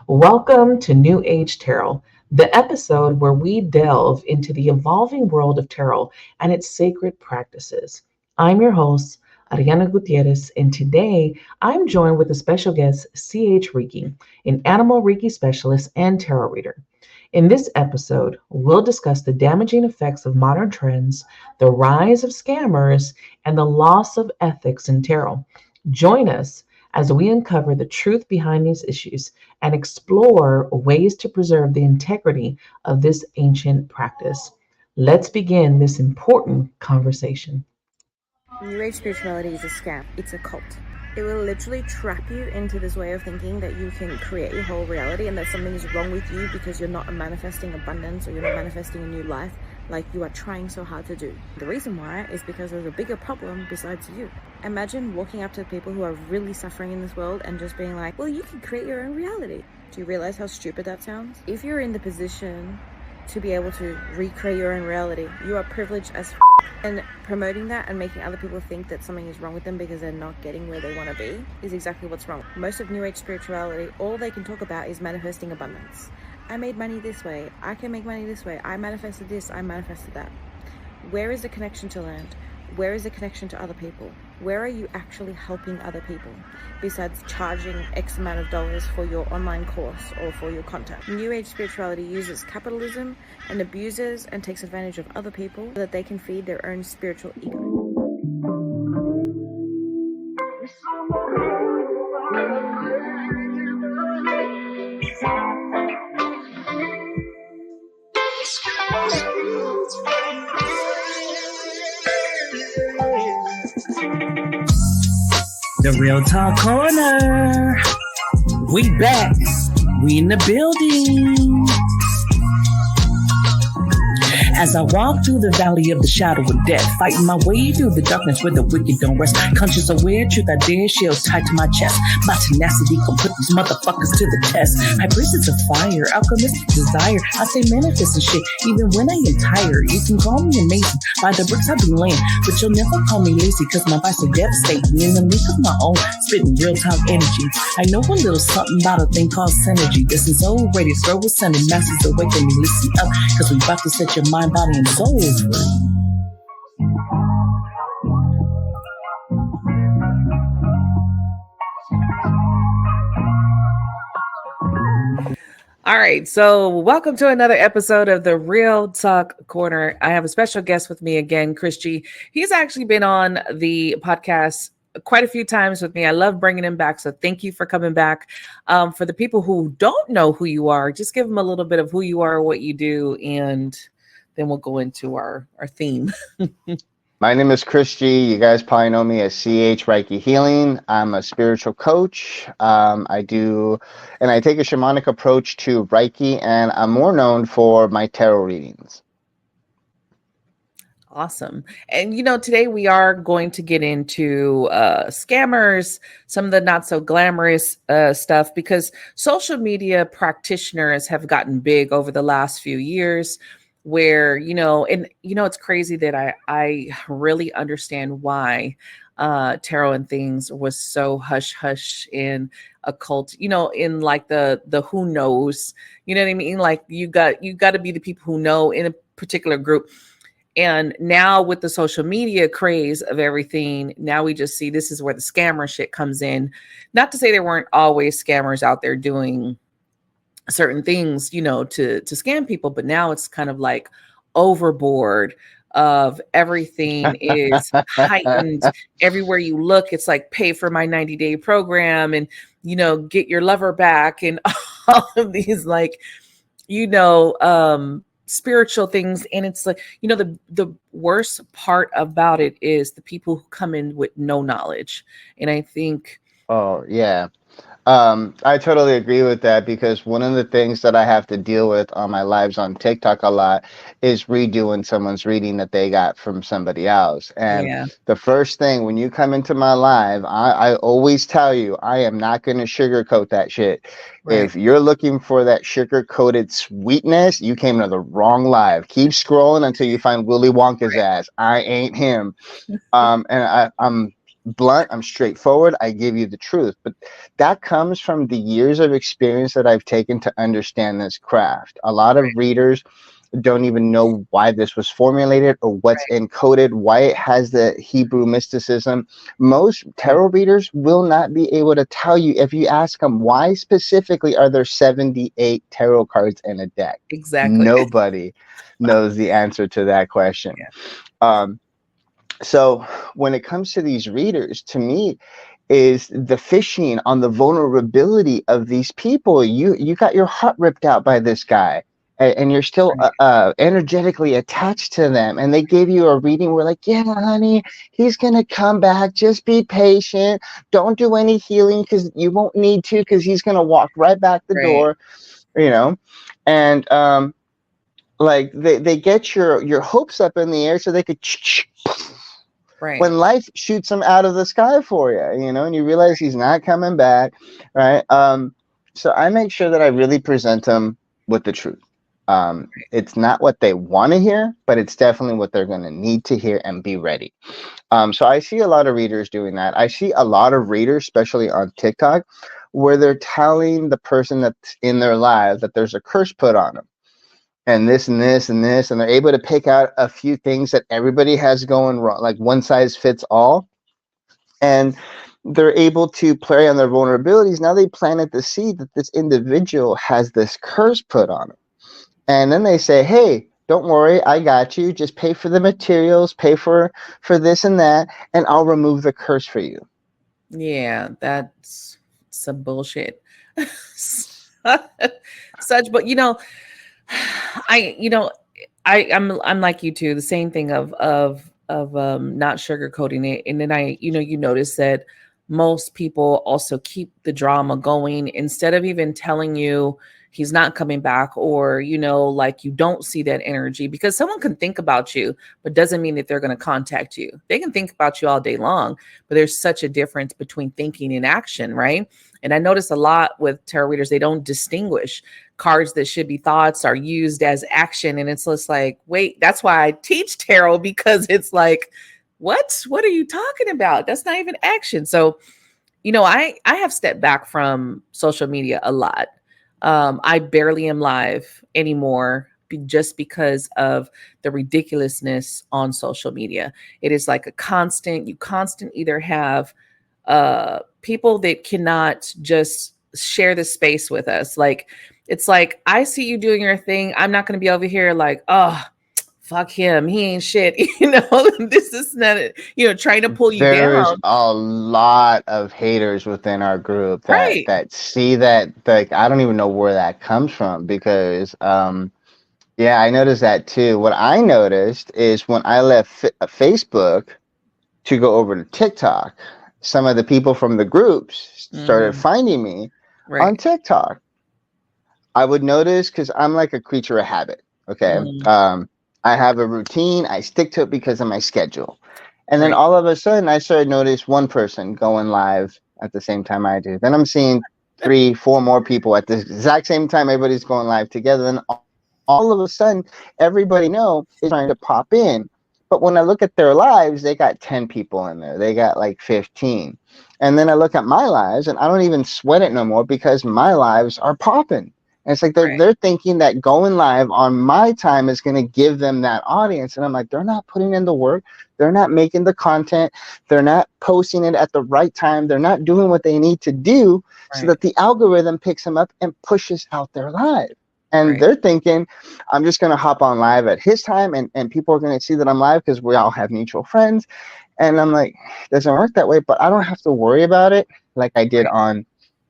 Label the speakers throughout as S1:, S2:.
S1: Welcome to New Age Tarot, the episode where we delve into the evolving world of tarot and its sacred practices. I'm your host, Ariana Gutierrez, and today I'm joined with a special guest, CH Reiki, an animal Reiki specialist and tarot reader. In this episode, we'll discuss the damaging effects of modern trends, the rise of scammers, and the loss of ethics in tarot. Join us as we uncover the truth behind these issues and explore ways to preserve the integrity of this ancient practice. Let's begin this important conversation.
S2: New Age spirituality is a scam. It's a cult. It will literally trap you into this way of thinking that you can create your whole reality and that something is wrong with you because you're not manifesting abundance or you're not manifesting a new life like you are trying so hard to do. The reason why is because there's a bigger problem besides you. Imagine walking up to people who are really suffering in this world and just being like, well, you can create your own reality. Do you realize how stupid that sounds? If you're in the position to be able to recreate your own reality, you are privileged as and promoting that and making other people think that something is wrong with them because they're not getting where they want to be is exactly what's wrong. Most of New Age spirituality, all they can talk about is manifesting abundance. I made money this way. I can make money this way. I manifested this. I manifested that. Where is the connection to land? Where is the connection to other people? Where are you actually helping other people besides charging X amount of dollars for your online course or for your content? New Age spirituality uses capitalism and abuses and takes advantage of other people so that they can feed their own spiritual ego.
S3: The Real Talk Corner. We back. We in the building. As I walk through the valley of the shadow of death, fighting my way through the darkness where the wicked don't rest. Conscious aware, truth I dare, shields tied to my chest. My tenacity can put these motherfuckers to the test. High priestess of fire, alchemistic desire. I say manifest and shit, even when I am tired. You can call me amazing, by the bricks I be laying, but you'll never call me lazy, cause my vibes are devastating. In the league of my own, spitting real talk energy. I know a little something about a thing called synergy. This is so ready, throw a sending masses awaken me. Listen up, cause we about to set your mind, body, and soul free.
S1: All right, so welcome to another episode of the Real Talk Corner. I have a special guest with me again, Chris G. He's actually been on the podcast quite a few times with me. I love bringing him back, so thank you for coming back. For the people who don't know who you are, just give them a little bit of who you are, what you do, and then we'll go into our theme.
S4: My name is Chris G. You guys probably know me as CH Reiki Healing. I'm a spiritual coach. I take a shamanic approach to Reiki, and I'm more known for my tarot readings.
S1: Awesome. And, today we are going to get into scammers, some of the not so glamorous stuff, because social media practitioners have gotten big over the last few years. Where, it's crazy that I really understand why tarot and things was so hush hush in a cult, in like the who knows, you know what I mean? Like you got to be the people who know in a particular group. And now with the social media craze of everything, now we just see this is where the scammer shit comes in. Not to say there weren't always scammers out there doing certain things, to scam people, but now it's kind of like overboard of everything is heightened. Everywhere you look, it's like pay for my 90-day program and, get your lover back and all of these like, spiritual things. And it's like, the worst part about it is the people who come in with no knowledge. And I think,
S4: oh yeah. I totally agree with that, because one of the things that I have to deal with on my lives on TikTok a lot is redoing someone's reading that they got from somebody else. And the first thing when you come into my live, I always tell you, I am not going to sugarcoat that shit. Right. If you're looking for that sugar-coated sweetness, you came to the wrong live. Keep scrolling until you find Willy Wonka's ass. I ain't him. And I'm blunt, I'm straightforward, I give you the truth. But that comes from the years of experience that I've taken to understand this craft. A lot of readers don't even know why this was formulated or what's encoded, why it has the Hebrew mysticism. Most tarot readers will not be able to tell you if you ask them why specifically are there 78 tarot cards in a deck.
S1: Exactly.
S4: Nobody knows the answer to that question. Um, so when it comes to these readers, to me, is the fishing on the vulnerability of these people. You got your heart ripped out by this guy, and you're still energetically attached to them, and they gave you a reading where like, yeah, honey, he's gonna come back, just be patient, don't do any healing because you won't need to, because he's gonna walk right back the door, you know. And like they get your hopes up in the air so they could when life shoots him out of the sky for you, you know, and you realize he's not coming back, right? So I make sure that I really present them with the truth. It's not what they want to hear, but it's definitely what they're going to need to hear and be ready. So I see a lot of readers doing that. I see a lot of readers, especially on TikTok, where they're telling the person that's in their life that there's a curse put on them. And this and this and this, and they're able to pick out a few things that everybody has going wrong, like one size fits all. And they're able to play on their vulnerabilities. Now they planted the seed that this individual has this curse put on him. And then they say, hey, don't worry, I got you. Just pay for the materials, pay for this and that, and I'll remove the curse for you.
S1: Yeah, that's some bullshit. Such, but I'm like you too. The same thing of not sugarcoating it, and then you notice that most people also keep the drama going instead of even telling you he's not coming back, or like you don't see that energy, because someone can think about you, but doesn't mean that they're going to contact you. They can think about you all day long, but there's such a difference between thinking and action, right? And I notice a lot with tarot readers, they don't distinguish. Cards that should be thoughts are used as action. And it's just like, wait, that's why I teach tarot, because it's like, what are you talking about? That's not even action. So, I have stepped back from social media a lot. I barely am live anymore, just because of the ridiculousness on social media. It is like you constant either have people that cannot just share the space with us. Like, it's like, I see you doing your thing. I'm not going to be over here like, oh, fuck him, he ain't shit. This is not, trying to pull you
S4: There's
S1: down.
S4: a lot of haters within our group
S1: Right.
S4: that see that, like, I don't even know where that comes from, because yeah, I noticed that too. What I noticed is when I left Facebook to go over to TikTok, some of the people from the groups started finding me on TikTok. I would notice, because I'm like a creature of habit. Okay. I have a routine. I stick to it because of my schedule. And then all of a sudden I started notice one person going live at the same time I do. Then I'm seeing 3, 4 more people at the exact same time. Everybody's going live together. Then all of a sudden, everybody is trying to pop in. But when I look at their lives, they got 10 people in there. They got like 15. And then I look at my lives and I don't even sweat it no more, because my lives are popping. And it's like they're thinking that going live on my time is going to give them that audience. And I'm like, they're not putting in the work. They're not making the content. They're not posting it at the right time. They're not doing what they need to do so that the algorithm picks them up and pushes out their live. And they're thinking, I'm just going to hop on live at his time, and people are going to see that I'm live because we all have mutual friends. And I'm like, it doesn't work that way, but I don't have to worry about it like I did on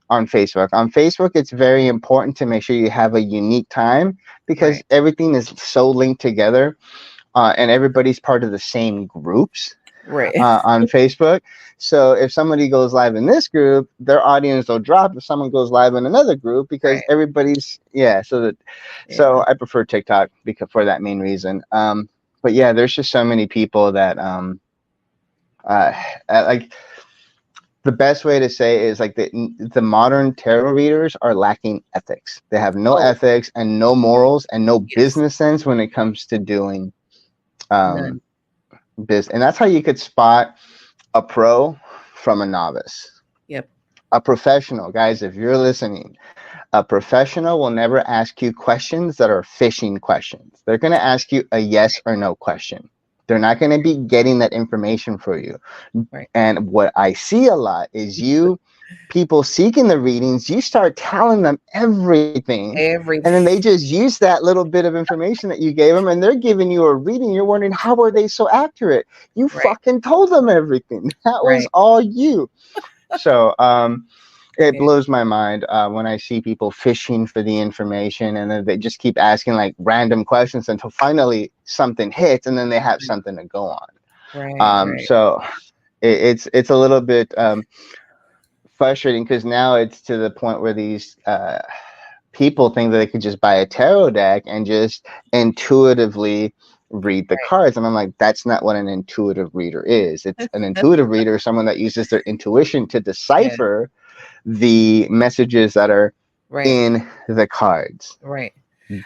S4: Facebook. On Facebook, it's very important to make sure you have a unique time, because everything is so linked together, and everybody's part of the same groups on Facebook. So if somebody goes live in this group, their audience will drop if someone goes live in another group, because everybody's so I prefer TikTok because for that main reason. But yeah, there's just so many people that like, the best way to say is like the modern tarot readers are lacking ethics. They have no ethics and no morals and no business sense when it comes to doing business. And that's how you could spot a pro from a novice.
S1: Yep.
S4: A professional, guys, if you're listening, a professional will never ask you questions that are fishing questions. They're going to ask you a yes or no question. They're not going to be getting that information for you.
S1: Right.
S4: And what I see a lot is people seeking the readings, you start telling them everything. And then they
S1: Everything.
S4: just use that little bit of information that you gave them and they're giving you a reading. You're wondering, how are they so accurate? You
S1: Right.
S4: fucking told them everything. That was
S1: Right.
S4: all you. So, it
S1: Yeah.
S4: blows my mind when I see people fishing for the information and then they just keep asking like random questions until finally something hits and then they have something to go on.
S1: Right. Right.
S4: So it's a little bit frustrating because now it's to the point where these people think that they could just buy a tarot deck and just intuitively read the cards. And I'm like, that's not what an intuitive reader is. It's an intuitive reader, someone that uses their intuition to
S1: Yeah.
S4: decipher the messages that are
S1: Right.
S4: in the cards.
S1: Right.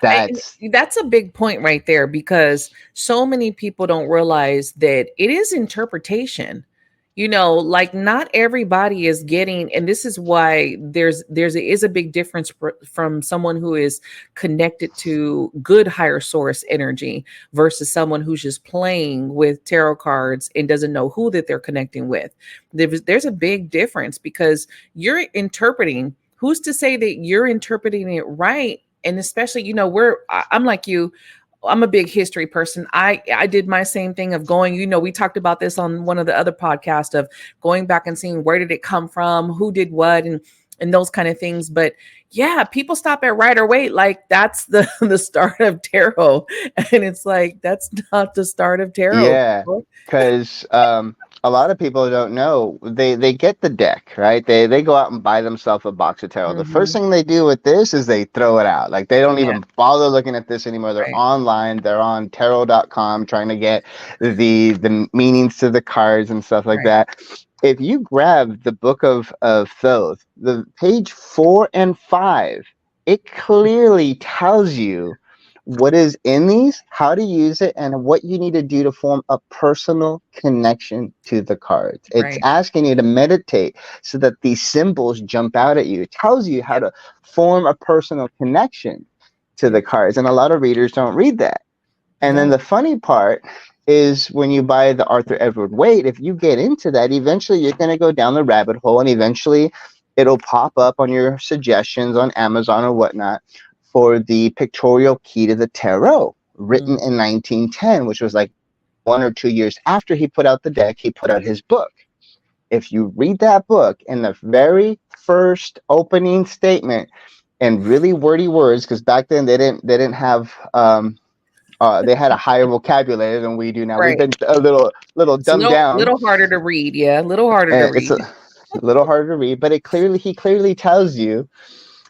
S4: That's
S1: That's a big point right there because so many people don't realize that it is interpretation. Like not everybody is getting, and this is why is a big difference from someone who is connected to good higher source energy versus someone who's just playing with tarot cards and doesn't know who that they're connecting with. There's a big difference because you're interpreting. Who's to say that you're interpreting it right? And especially, I'm like you. I'm a big history person. I did my same thing of going, we talked about this on one of the other podcasts of going back and seeing where did it come from, who did what, and those kind of things. But yeah, people stop at Rider Waite like that's the the start of tarot, and it's like that's not the start of tarot.
S4: yeah, because a lot of people don't know they get the deck, right? They go out and buy themselves a box of tarot. The first
S1: Mhm.
S4: thing they do with this is they throw it out. Like they don't
S1: Yeah,
S4: even bother looking at this anymore. They're
S1: right,
S4: online. They're on tarot.com trying to get the meanings to the cards and stuff like
S1: right,
S4: that. If you grab the book of Thoth, the page 4 and 5, it clearly tells you what is in these, how to use it, and what you need to do to form a personal connection to the cards. It's
S1: right.
S4: asking you to meditate so that these symbols jump out at you. It tells you how
S1: Yep,
S4: to form a personal connection to the
S1: yep.
S4: cards. And a lot of readers don't read that. And then
S1: No,
S4: the funny part is when you buy the Arthur Edward Waite, if you get into that, eventually you're going to go down the rabbit hole and eventually it'll pop up on your suggestions on Amazon or whatnot for the Pictorial Key to the Tarot, written
S1: mm,
S4: in 1910, which was like 1 or 2 years after he put out the deck, he put out his book. If you read that book in the very first opening statement in really wordy words, because back then they didn't have they had a higher vocabulary than we do now. We've
S1: right.
S4: been a little
S1: It's a
S4: dumbed
S1: little
S4: down.
S1: little harder to read. Yeah, a little harder to
S4: It's
S1: read.
S4: a little harder to read, but he clearly tells you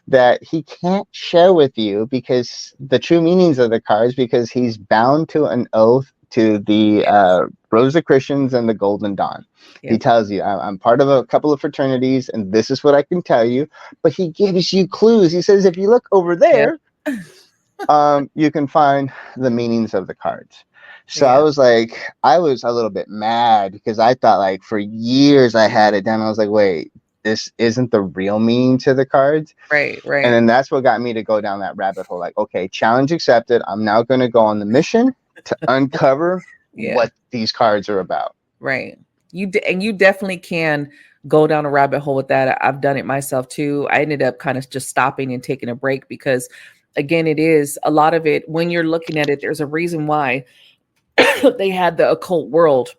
S4: that he can't share with you because the true meanings of the cards, because he's bound to an oath to the
S1: Yes.
S4: Rosicrucians and the Golden Dawn. He
S1: Yep.
S4: tells you, I'm part of a couple of fraternities, and this is what I can tell you. But he gives you clues. He says, if you look over
S1: Yep.
S4: there, you can find the meanings of the cards. So
S1: Yeah.
S4: I was a little bit mad because I thought like for years I had it down. I was like, wait, this isn't the real meaning to the cards.
S1: Right.
S4: And
S1: Right.
S4: then that's what got me to go down that rabbit hole. Like, okay, challenge accepted. I'm now going to go on the mission to uncover
S1: Yeah.
S4: what these cards are about.
S1: Right. And you definitely can go down a rabbit hole with that. I've done it myself too. I ended up kind of just stopping and taking a break because again, it is a lot of it when you're looking at it, there's a reason why they had the occult world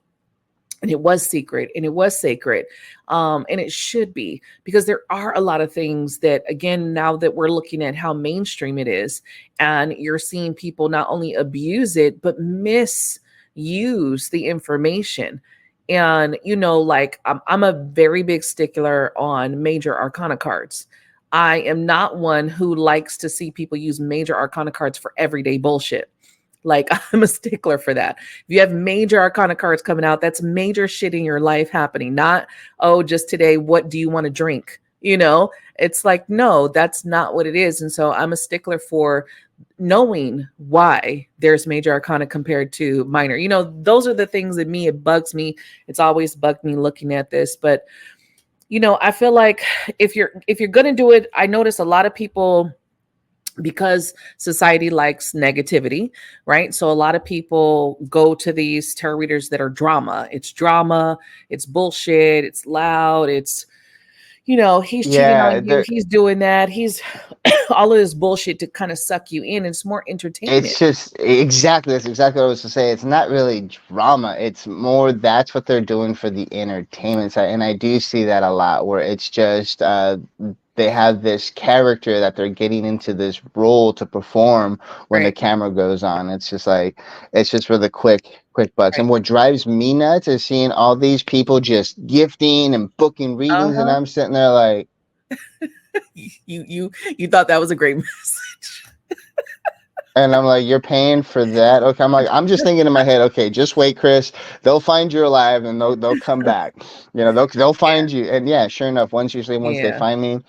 S1: and it was secret and it was sacred. And it should be because there are a lot of things that, again, now that we're looking at how mainstream it is, and you're seeing people not only abuse it, but misuse the information. And, like I'm a very big stickler on major arcana cards. I am not one who likes to see people use major arcana cards for everyday bullshit. Like I'm a stickler for that. If you have major arcana cards coming out, that's major shit in your life happening. Not, oh, just today, what do you want to drink? It's like, no, that's not what it is. And so I'm a stickler for knowing why there's major arcana compared to minor. Those are the things that it bugs me. It's always bugged me looking at this. But I feel like if you're going to do it, I notice a lot of people, because society likes negativity, right? So a lot of people go to these tarot readers that are drama. It's drama, it's bullshit, it's loud, it's he's cheating
S4: Yeah,
S1: on you, he's doing that, he's all of this bullshit to kind of suck you in. It's more entertainment.
S4: it's just exactly, that's exactly what I was to say. It's not really drama. It's more that's what they're doing for the entertainment side. And I do see that a lot where it's just they have this character that they're getting into this role to perform when the
S1: Right.
S4: camera goes on. It's just like it's just for the quick bucks.
S1: Right.
S4: And what drives me nuts is seeing all these people just gifting and booking readings, and
S1: Uh-huh.
S4: I'm sitting there like,
S1: You thought that was a great message.
S4: and I'm like, you're paying for that? Okay. I'm like, I'm just thinking in my head, okay, just wait, Chris. They'll find you alive and they'll come back. They'll
S1: Yeah.
S4: find you. And yeah, sure enough, once they
S1: Yeah.
S4: find me,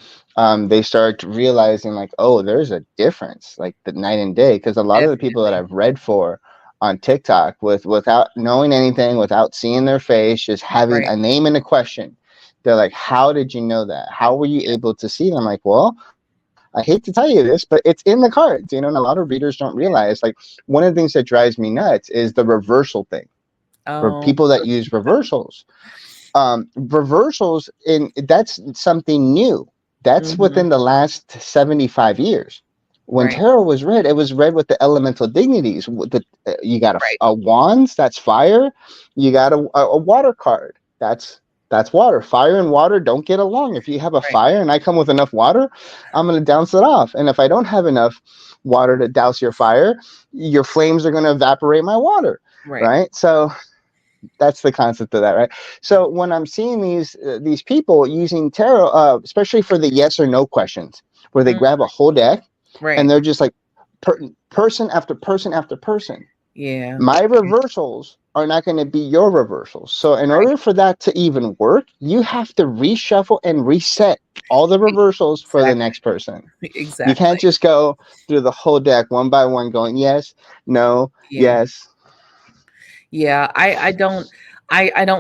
S4: they start realizing like, oh, there's a difference, like the night and day. Because a lot of the people that
S1: Definitely.
S4: I've read for on TikTok without knowing anything, without seeing their face, just having
S1: Right.
S4: a name and a question. They're like, how did you know that? How were you
S1: Yeah.
S4: able to see it? I'm like, well, I hate to tell you this, but it's in the cards, and a lot of readers don't realize, like, one of the things that drives me nuts is the reversal thing for
S1: Oh.
S4: people that use reversals. Reversals, in that's something new. That's
S1: Mhm.
S4: within the last 75 years. When
S1: Right.
S4: tarot was read, it was read with the elemental dignities. You got
S1: Right.
S4: a wands, that's fire. You got a water card. That's water. Fire and water don't get along. If you have a
S1: Right.
S4: fire and I come with enough water, I'm going to douse it off. And if I don't have enough water to douse your fire, your flames are going to evaporate my water,
S1: Right.
S4: right? So that's the concept of that, right? So when I'm seeing these people using tarot, especially for the yes or no questions, where they
S1: Mm.
S4: grab a whole deck and
S1: Right.
S4: they're just like person after person after person.
S1: Yeah.
S4: My reversals are not going to be your reversals. So in
S1: Right.
S4: order for that to even work, you have to reshuffle and reset all the reversals for the
S1: Exactly.
S4: next person. You can't
S1: Exactly.
S4: just go through the whole deck one by one going yes, no,
S1: Yeah.
S4: yes.
S1: Yeah. I don't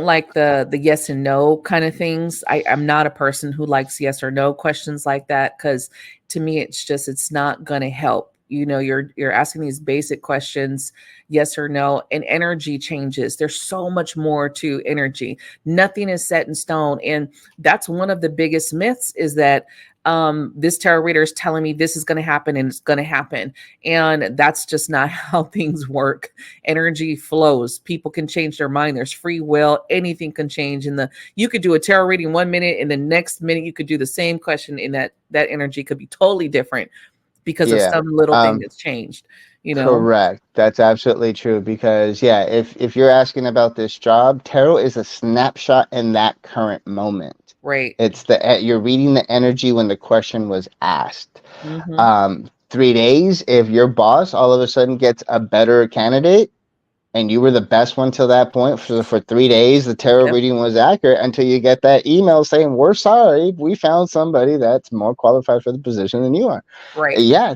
S1: like the yes and no kind of things. I'm not a person who likes yes or no questions like that, because to me it's not gonna help. You're asking these basic questions, yes or no, and energy changes. There's so much more to energy. Nothing is set in stone. And that's one of the biggest myths, is that this tarot reader is telling me this is going to happen and it's going to happen. And that's just not how things work. Energy flows. People can change their mind. There's free will. Anything can change. You could do a tarot reading 1 minute, and the next minute you could do the same question, and that energy could be totally different because of
S4: Yeah.
S1: some little thing that's changed, you know?
S4: Correct. That's absolutely true because yeah, if you're asking about this job, tarot is a snapshot in that current moment.
S1: Right.
S4: It's you're reading the energy when the question was asked.
S1: Hmm.
S4: 3 days, if your boss all of a sudden gets a better candidate and you were the best one till that point for 3 days, the tarot
S1: Yep.
S4: reading was accurate until you get that email saying, we're sorry, we found somebody that's more qualified for the position than you are.
S1: Right.
S4: Yeah.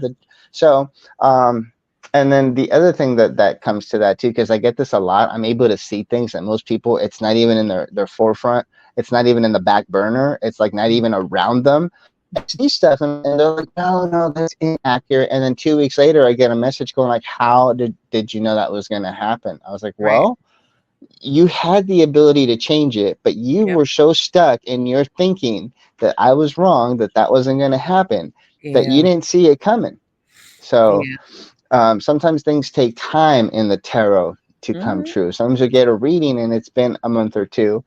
S4: So, and then the other thing that comes to that too, because I get this a lot, I'm able to see things that most people, it's not even in their forefront. It's not even in the back burner. It's like not even around them. I see stuff and they're like, no, that's inaccurate. And then 2 weeks later, I get a message going like, how did you know that was going to happen? I was like,
S1: Right.
S4: well, you had the ability to change it, but you
S1: Yep.
S4: were so stuck in your thinking that I was wrong, that wasn't going to happen, that you
S1: Yeah.
S4: didn't see it coming. So
S1: Yeah.
S4: sometimes things take time in the tarot to come
S1: Hmm.
S4: true. Sometimes you get a reading and it's been a month or two.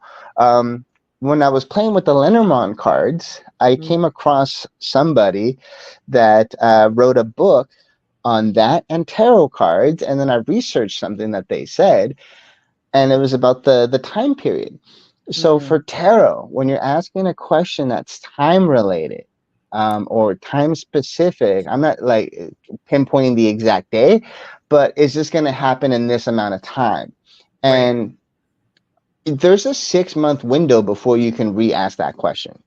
S4: When I was playing with the Lenormand cards, I came across somebody that wrote a book on that and tarot cards, and then I researched something that they said, and it was about the time period. So
S1: Mm.
S4: for tarot, when you're asking a question that's time related, or time specific, I'm not like pinpointing the exact day, but it's just going to happen in this amount of time.
S1: Right.
S4: And there's a 6-month window before you can re-ask that question.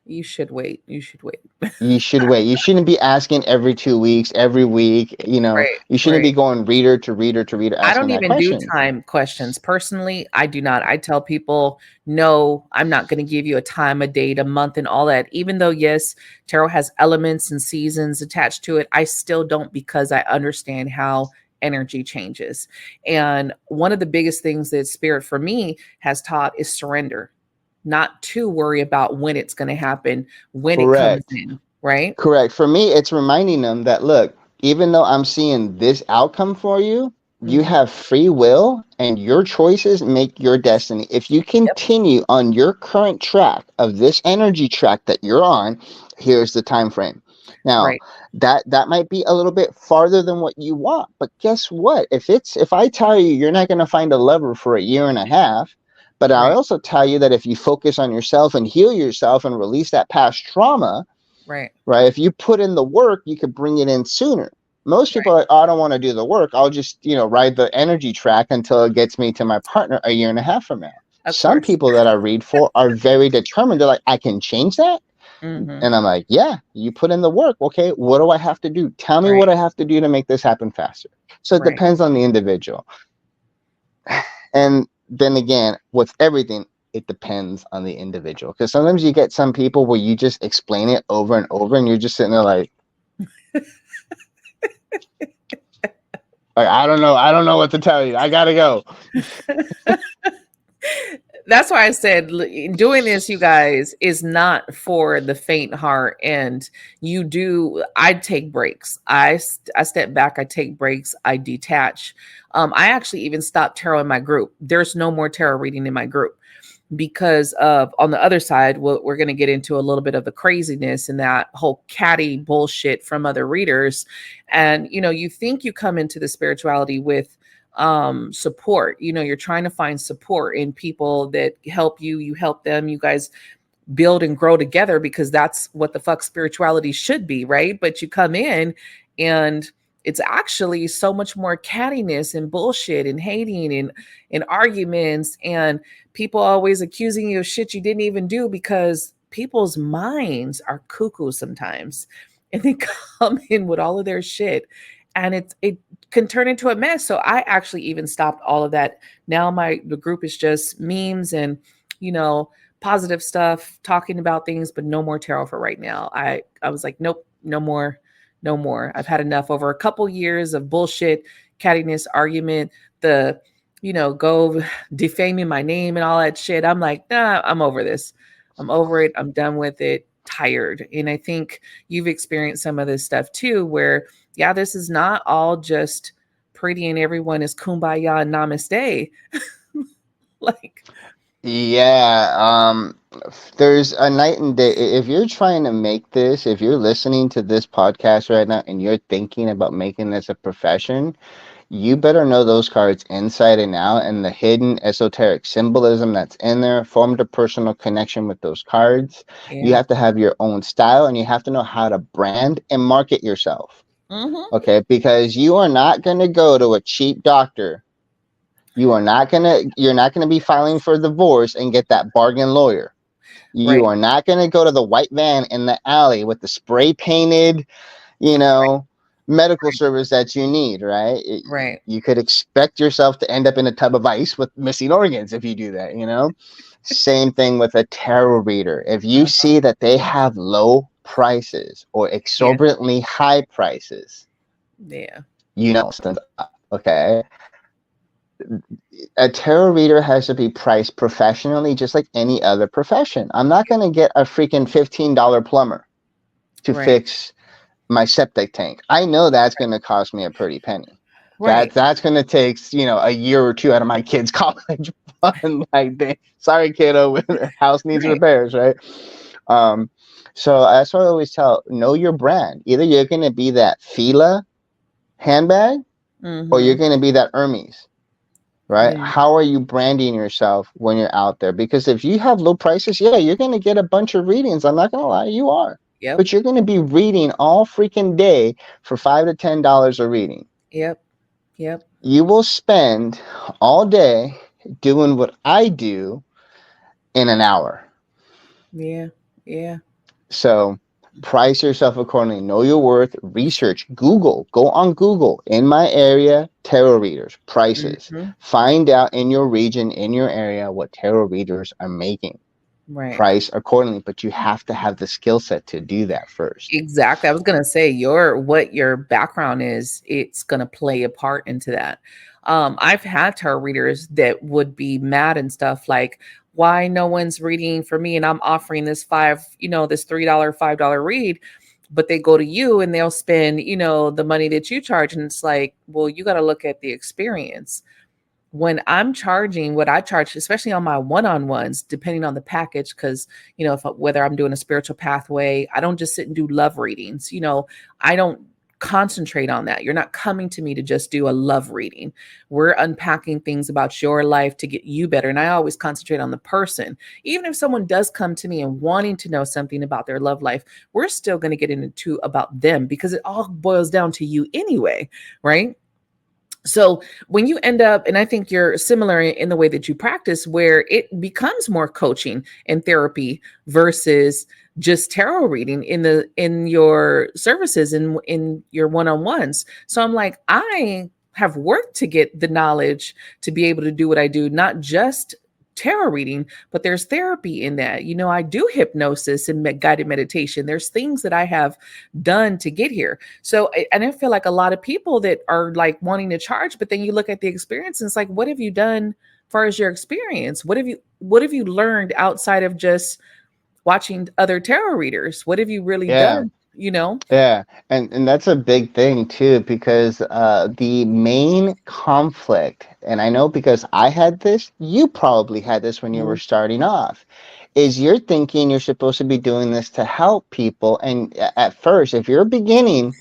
S1: You should wait. You should wait.
S4: You should wait. You shouldn't be asking every 2 weeks, every week.
S1: Right,
S4: You shouldn't
S1: right.
S4: be going reader to reader to reader
S1: I
S4: asking
S1: don't
S4: that
S1: even do
S4: question.
S1: time questions. Personally, I do not. I tell people, no, I'm not going to give you a time, a date, a month, and all that. Even though, yes, tarot has elements and seasons attached to it, I still don't because I understand how energy changes. And one of the biggest things that spirit for me has taught is surrender, not to worry about when it's going to happen, when it comes
S4: Correct.
S1: in, right?
S4: Correct. For me, it's reminding them that, look, even though I'm seeing this outcome for you, you
S1: Hmm.
S4: have free will and your choices make your destiny. If you
S1: Yep.
S4: continue on your current track of this energy track that you're on, here's the time frame. Now,
S1: Right,
S4: that might be a little bit farther than what you want, but guess what? If I tell you you're not going to find a lover for a year and a half, but I
S1: right,
S4: also tell you that if you focus on yourself and heal yourself and release that past trauma,
S1: right,
S4: right? If you put in the work, you could bring it in sooner. Most people
S1: right.
S4: are like, oh, I don't want to do the work. I'll just, ride the energy track until it gets me to my partner a year and a half from now.
S1: Of
S4: Some
S1: course.
S4: people that I read for are very determined. They're like, I can change that.
S1: Hmm.
S4: And I'm like, yeah, you put in the work. Okay, what do I have to do? Tell me
S1: Right,
S4: what I have to do to make this happen faster. So it
S1: right.
S4: depends on the individual. And then again, with everything, it depends on the individual. Because sometimes you get some people where you just explain it over and over and you're just sitting there like, I don't know. I don't know what to tell you. I gotta go.
S1: That's why I said doing this, you guys, is not for the faint heart. And I take breaks. I step back, I take breaks, I detach. I actually even stopped tarot in my group. There's no more tarot reading in my group because of, on the other side, we're going to get into a little bit of the craziness and that whole catty bullshit from other readers. And you think you come into the spirituality with support. You're trying to find support in people that help you, you help them, you guys build and grow together, because that's what the fuck spirituality should be, right? But you come in and it's actually so much more cattiness and bullshit and hating and arguments, and people always accusing you of shit you didn't even do, because people's minds are cuckoo sometimes, and they come in with all of their shit, and it can turn into a mess. So I actually even stopped all of that. Now the group is just memes and you know positive stuff, talking about things, but no more tarot for right now. I was like, nope, no more, no more. I've had enough. Over a couple years of bullshit, cattiness, argument, the go defaming my name and all that shit. I'm like, nah, I'm over this. I'm over it. I'm done with it. Tired. And I think you've experienced some of this stuff too, where yeah, this is not all just pretty and everyone is kumbaya and namaste. Like,
S4: Yeah, there's a night and day. If you're trying to make this, if you're listening to this podcast right now and you're thinking about making this a profession, you better know those cards inside and out and the hidden esoteric symbolism that's in there. Form a personal connection with those cards. You
S1: yeah.
S4: have to have your own style and you have to know how to brand and market yourself.
S1: Mm-hmm.
S4: Okay, because you are not going to go to a cheap doctor. You're not gonna be filing for divorce and get that bargain lawyer. You
S1: Right.
S4: are not gonna go to the white van in the alley with the spray painted, you know, medical service that you need, right?
S1: Right.
S4: You could expect yourself to end up in a tub of ice with missing organs if you do that. Same thing with a tarot reader. If you
S1: Mhm.
S4: see that they have low prices or
S1: Yeah.
S4: exorbitantly high prices,
S1: Yeah.
S4: something's up, okay? A tarot reader has to be priced professionally, just like any other profession. I'm not going to get a freaking $15 plumber to
S1: Right.
S4: fix my septic tank. I know that's going to cost me a pretty penny.
S1: Right.
S4: That's going to take a year or two out of my kid's college fund. Like, sorry, kiddo, the house needs
S1: Right.
S4: repairs, right? Um, so that's what I always tell: know your brand. Either you're going to be that Fila handbag, or you're
S1: Mm-hmm.
S4: going to be that Hermes. Right?
S1: Yeah.
S4: How are you branding yourself when you're out there? Because if you have low prices, yeah, you're going to get a bunch of readings. I'm not going to lie, you are.
S1: Yep.
S4: But you're going to be reading all freaking day for $5 to $10 a reading.
S1: Yep. Yep.
S4: You will spend all day doing what I do in an hour.
S1: Yeah. Yeah.
S4: So price yourself accordingly. Know your worth. Research. Google. Go on Google. In my area, tarot readers, prices.
S1: Mhm.
S4: Find out in your region, in your area, what tarot readers are making.
S1: Right.
S4: Price accordingly, but you have to have the skill set to do that first.
S1: Exactly. I was gonna say your what your background is, it's gonna play a part into that. I've had tarot readers that would be mad and stuff like, why no one's reading for me and I'm offering this this $3, $5 read, but they go to you and they'll spend, the money that you charge. And it's like, well, you got to look at the experience. When I'm charging what I charge, especially on my one-on-ones, depending on the package, because if whether I'm doing a spiritual pathway, I don't just sit and do love readings. I don't concentrate on that. You're not coming to me to just do a love reading. We're unpacking things about your life to get you better. And I always concentrate on the person. Even if someone does come to me and wanting to know something about their love life, we're still going to get into about them because it all boils down to you anyway, right? So when you end up, and I think you're similar in the way that you practice, where it becomes more coaching and therapy versus just tarot reading in your services and in your one-on-ones. So I'm like, I have worked to get the knowledge to be able to do what I do, not just tarot reading, but there's therapy in that. I do hypnosis and guided meditation. There's things that I have done to get here. So, and I feel like a lot of people that are like wanting to charge, but then you look at the experience and it's like, what have you done as far as your experience? What have you learned outside of just watching other tarot readers? What have you really
S4: Yeah.
S1: done? You know?
S4: Yeah, and that's a big thing too, because the main conflict, and I know because I had this, you probably had this when you were
S1: Mhm.
S4: starting off, is you're thinking you're supposed to be doing this to help people, and at first, if you're beginning,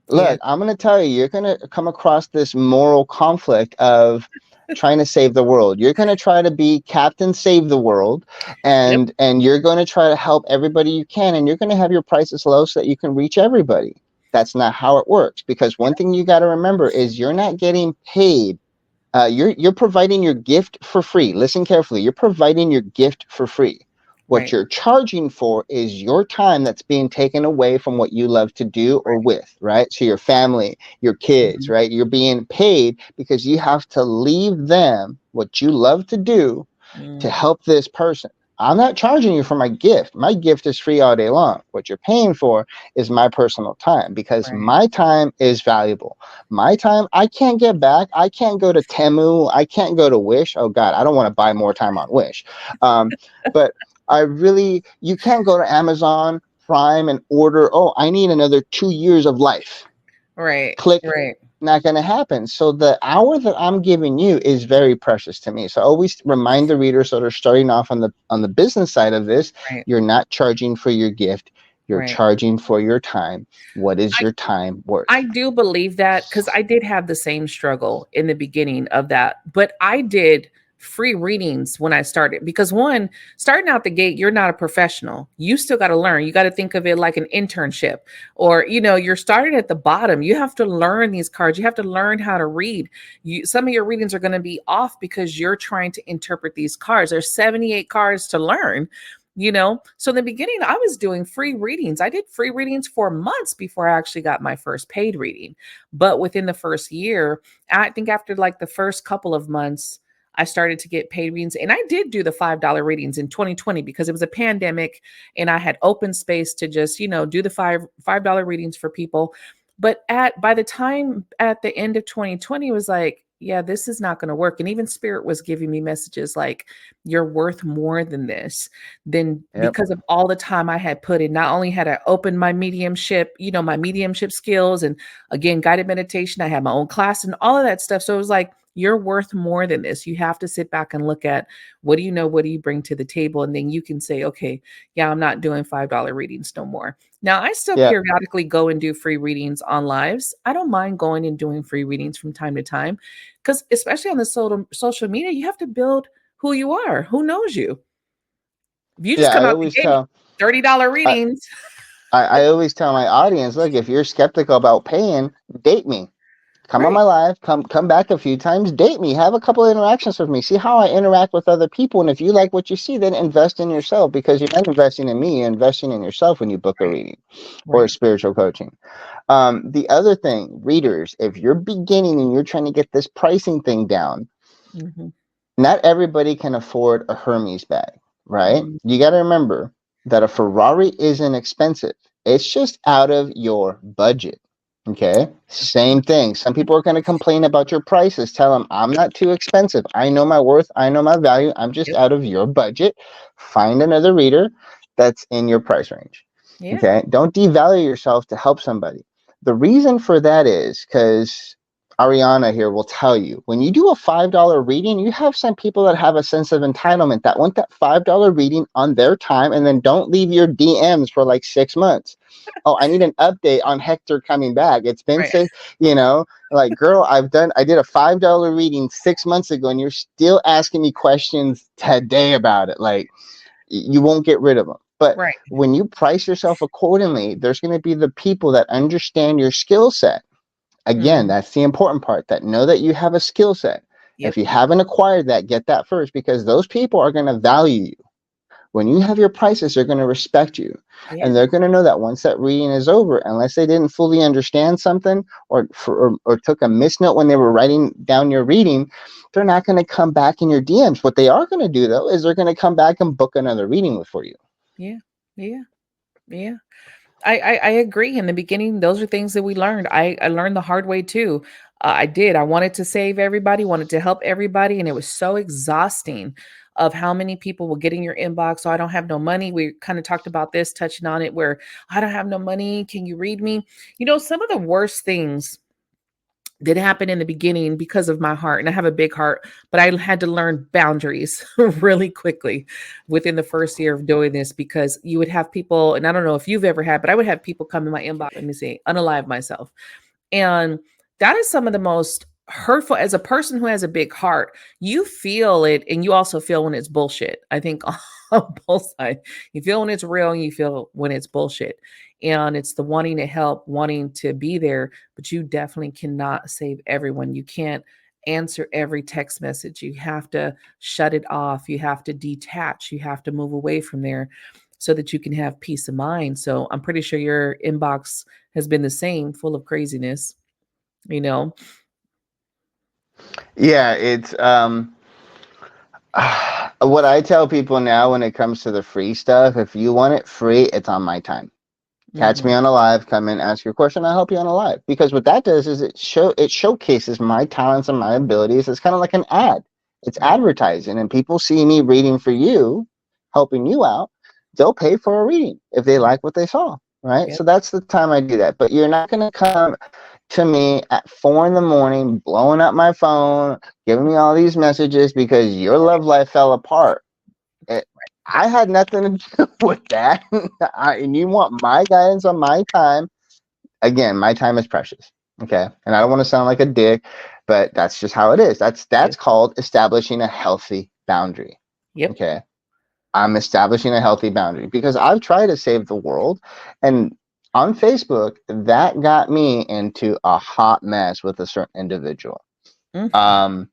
S1: Yeah.
S4: look, I'm going to tell you, you're going to come across this moral conflict of trying to save the world. You're going to try to be Captain Save the World,
S1: Yep.
S4: and you're going to try to help everybody you can, and you're going to have your prices low so that you can reach everybody. That's not how it works, because one thing you got to remember is you're not getting paid. You're providing your gift for free. Listen carefully. You're providing your gift for free. What
S1: Right.
S4: you're charging for is your time that's being taken away from what you love to do or with, right? So your family, your kids,
S1: Mhm.
S4: right? You're being paid because you have to leave them what you love to do to
S1: Mm,
S4: help this person. I'm not charging you for my gift. My gift is free all day long. What you're paying for is my personal time, because
S1: right.
S4: my time is valuable. My time, I can't get back. I can't go to Temu. I can't go to Wish. Oh, God, I don't want to buy more time on Wish. But you can't go to Amazon Prime and order, oh, I need another 2 years of life.
S1: Right.
S4: Click,
S1: Right.
S4: not going to happen. So the hour that I'm giving you is very precious to me. So I always remind the readers that are starting off on the business side of this,
S1: Right.
S4: you're not charging for your gift, you're
S1: Right.
S4: charging for your time. What is your time
S1: I
S4: worth?
S1: do believe that because I did have the same struggle in the beginning of that, but I did free readings when I started because one, starting out the gate, you're not a professional. You still got to learn. You got to think of it like an internship or, you're starting at the bottom. You have to learn these cards. You have to learn how to read. Some of your readings are going to be off because you're trying to interpret these cards. There's 78 cards to learn. So in the beginning I was doing free readings. I did free readings for months before I actually got my first paid reading. But within the first year, I think after like the first couple of months, I started to get paid readings, and I did do the $5 readings in 2020 because it was a pandemic and I had open space to just do the $5 readings for people. But at by the time at the end of 2020, it was like, yeah, this is not going to work. And even Spirit was giving me messages like, you're worth more than this. Then
S4: Yep.
S1: because of all the time I had put in, not only had I opened my mediumship, my mediumship skills, and again, guided meditation, I had my own class and all of that stuff. So it was like, you're worth more than this. You have to sit back and look at what do you know? What do you bring to the table? And then you can say, okay, yeah, I'm not doing $5 readings no more. Now, I still
S4: Yep.
S1: periodically go and do free readings on lives. I don't mind going and doing free readings from time to time because, especially on the social media, you have to build who you are, who knows you. If you just
S4: Yeah,
S1: come
S4: I
S1: out the
S4: always
S1: gate,
S4: tell
S1: $30
S4: I,
S1: readings.
S4: I always tell my audience, look, if you're skeptical about paying, date me. Come on
S1: Right.
S4: my live, come back a few times, date me, have a couple of interactions with me, see how I interact with other people. And if you like what you see, then invest in yourself, because you're not investing in me, you're investing in yourself when you book a
S1: Right.
S4: reading or a
S1: Right.
S4: spiritual coaching. The other thing, readers, if you're beginning and you're trying to get this pricing thing down,
S1: Mm-hmm.
S4: not everybody can afford a Hermes bag, right?
S1: Mm-hmm.
S4: You got to remember that a Ferrari isn't expensive. It's just out of your budget. Okay. Same thing. Some people are going to complain about your prices. Tell them, I'm not too expensive. I know my worth. I know my value. I'm just
S1: Yep.
S4: out of your budget. Find another reader that's in your price range.
S1: Yeah.
S4: Okay. Don't devalue yourself to help somebody. The reason for that is because Ariana here will tell you, when you do a $5 reading, you have some people that have a sense of entitlement that want that $5 reading on their time and then don't leave your DMs for like 6 months. Oh, I need an update on Hector coming back. It's been
S1: Right.
S4: six, like, girl, I did a $5 reading 6 months ago and you're still asking me questions today about it. Like, you won't get rid of them. But
S1: Right.
S4: when you price yourself accordingly, there's going to be the people that understand your skill set. Again,
S1: Mm-hmm.
S4: that's the important part, that know that you have a skill set. If
S1: Yep.
S4: you haven't acquired that, get that first, because those people are going to value you. When you have your prices, they're going to respect you.
S1: Yeah.
S4: And they're going to know that once that reading is over, unless they didn't fully understand something or took a misnote when they were writing down your reading, they're not going to come back in your DMs. What they are going to do, though, is they're going to come back and book another reading for you.
S1: Yeah. Yeah. Yeah. I agree. In the beginning, those are things that we learned. I learned the hard way too. I did. I wanted to save everybody, wanted to help everybody, and it was so exhausting of how many people will get in your inbox. So I don't have no money. We kind of talked about this, touching on it, where I don't have no money. Can you read me? Some of the worst things did happen in the beginning because of my heart, and I have a big heart, but I had to learn boundaries really quickly within the first year of doing this, because you would have people, and I don't know if you've ever had, but I would have people come in my inbox, let me see, unalive myself. And that is some of the most hurtful. As a person who has a big heart, you feel it, and you also feel when it's bullshit. I think on both sides, you feel when it's real and you feel when it's bullshit. And it's the wanting to help, wanting to be there, but you definitely cannot save everyone. You can't answer every text message. You have to shut it off. You have to detach. You have to move away from there so that you can have peace of mind. So I'm pretty sure your inbox has been the same, full of craziness, you know?
S4: Yeah, it's what I tell people now when it comes to the free stuff, if you want it free, it's on my time. Catch
S1: Mhm.
S4: me on a live, come in, ask your question, I'll help you on a live. Because what that does is it showcases my talents and my abilities. It's kind of like an ad. It's
S1: Right.
S4: advertising, and people see me reading for you, helping you out. They'll pay for a reading if they like what they saw, right?
S1: Yep.
S4: So that's the time I do that. But you're not going to come to me at 4 in the morning, blowing up my phone, giving me all these messages because your love life fell apart. It, I had nothing to do with that. And you want my guidance on my time. Again, my time is precious. Okay. And I don't want to sound like a dick, but that's just how it is. That's
S1: Yep.
S4: called establishing a healthy boundary.
S1: Yep.
S4: Okay. I'm establishing a healthy boundary because I've tried to save the world. And on Facebook, that got me into a hot mess with a certain individual.
S1: Mm.
S4: Um,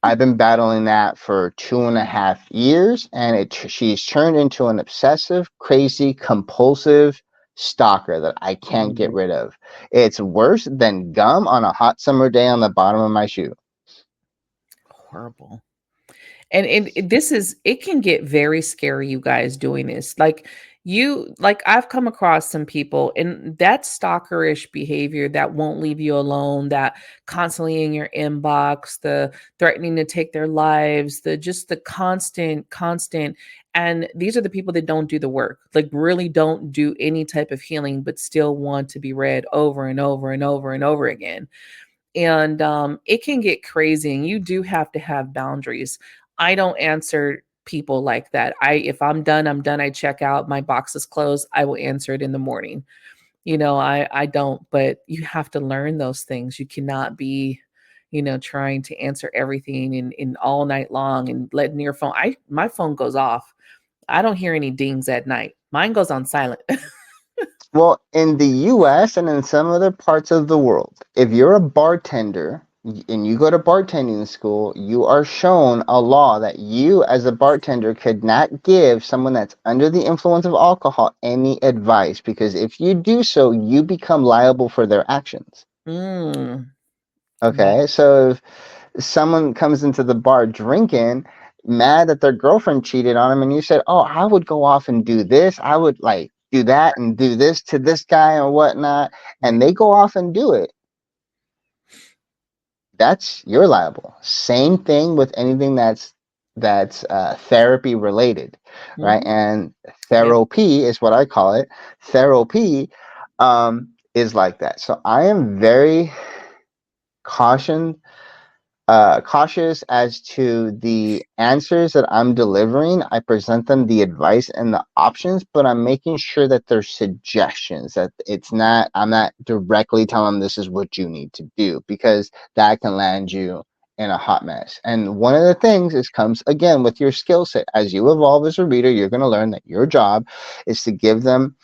S4: I've been battling that for 2.5 years, and she's turned into an obsessive, crazy, compulsive stalker that I can't get
S1: Mhm.
S4: rid of. It's worse than gum on a hot summer day on the bottom of my shoe.
S1: Horrible. And this is, it can get very scary, you guys, doing this. Like I've come across some people, and that stalkerish behavior that won't leave you alone, that constantly in your inbox, the threatening to take their lives, the constant. And these are the people that don't do the work, like really don't do any type of healing, but still want to be read over and over and over and over again. And it can get crazy, and you do have to have boundaries. I don't answer people like that. If I'm done, I'm done. I check out, my box is closed, I will answer it in the morning. I don't, but you have to learn those things. You cannot be trying to answer everything in all night long and letting your phone, my phone goes off. I don't hear any dings at night. Mine goes on silent.
S4: Well, in the US and in some other parts of the world, if you're a bartender and you go to bartending school, you are shown a law that you, as a bartender, could not give someone that's under the influence of alcohol any advice, because if you do so, you become liable for their actions.
S1: Mm, wow.
S4: Okay, so if someone comes into the bar drinking, mad that their girlfriend cheated on him, and you said, "Oh, I would go off and do this. I would like do that and do this to this guy or whatnot," and
S1: Right.
S4: they go off and do it, that's you're liable. Same thing with anything that's therapy related, right?
S1: Mhm.
S4: And
S1: Yep.
S4: therapy is what I call it. Therapy is like that. So I am very caution cautious as to the answers that I'm delivering. I present them the advice and the options, but I'm making sure that they're suggestions, that I'm not directly telling them this is what you need to do, because that can land you in a hot mess. And one of the things is comes again with your skill set. As you evolve as a reader, you're going to learn that your job is to give them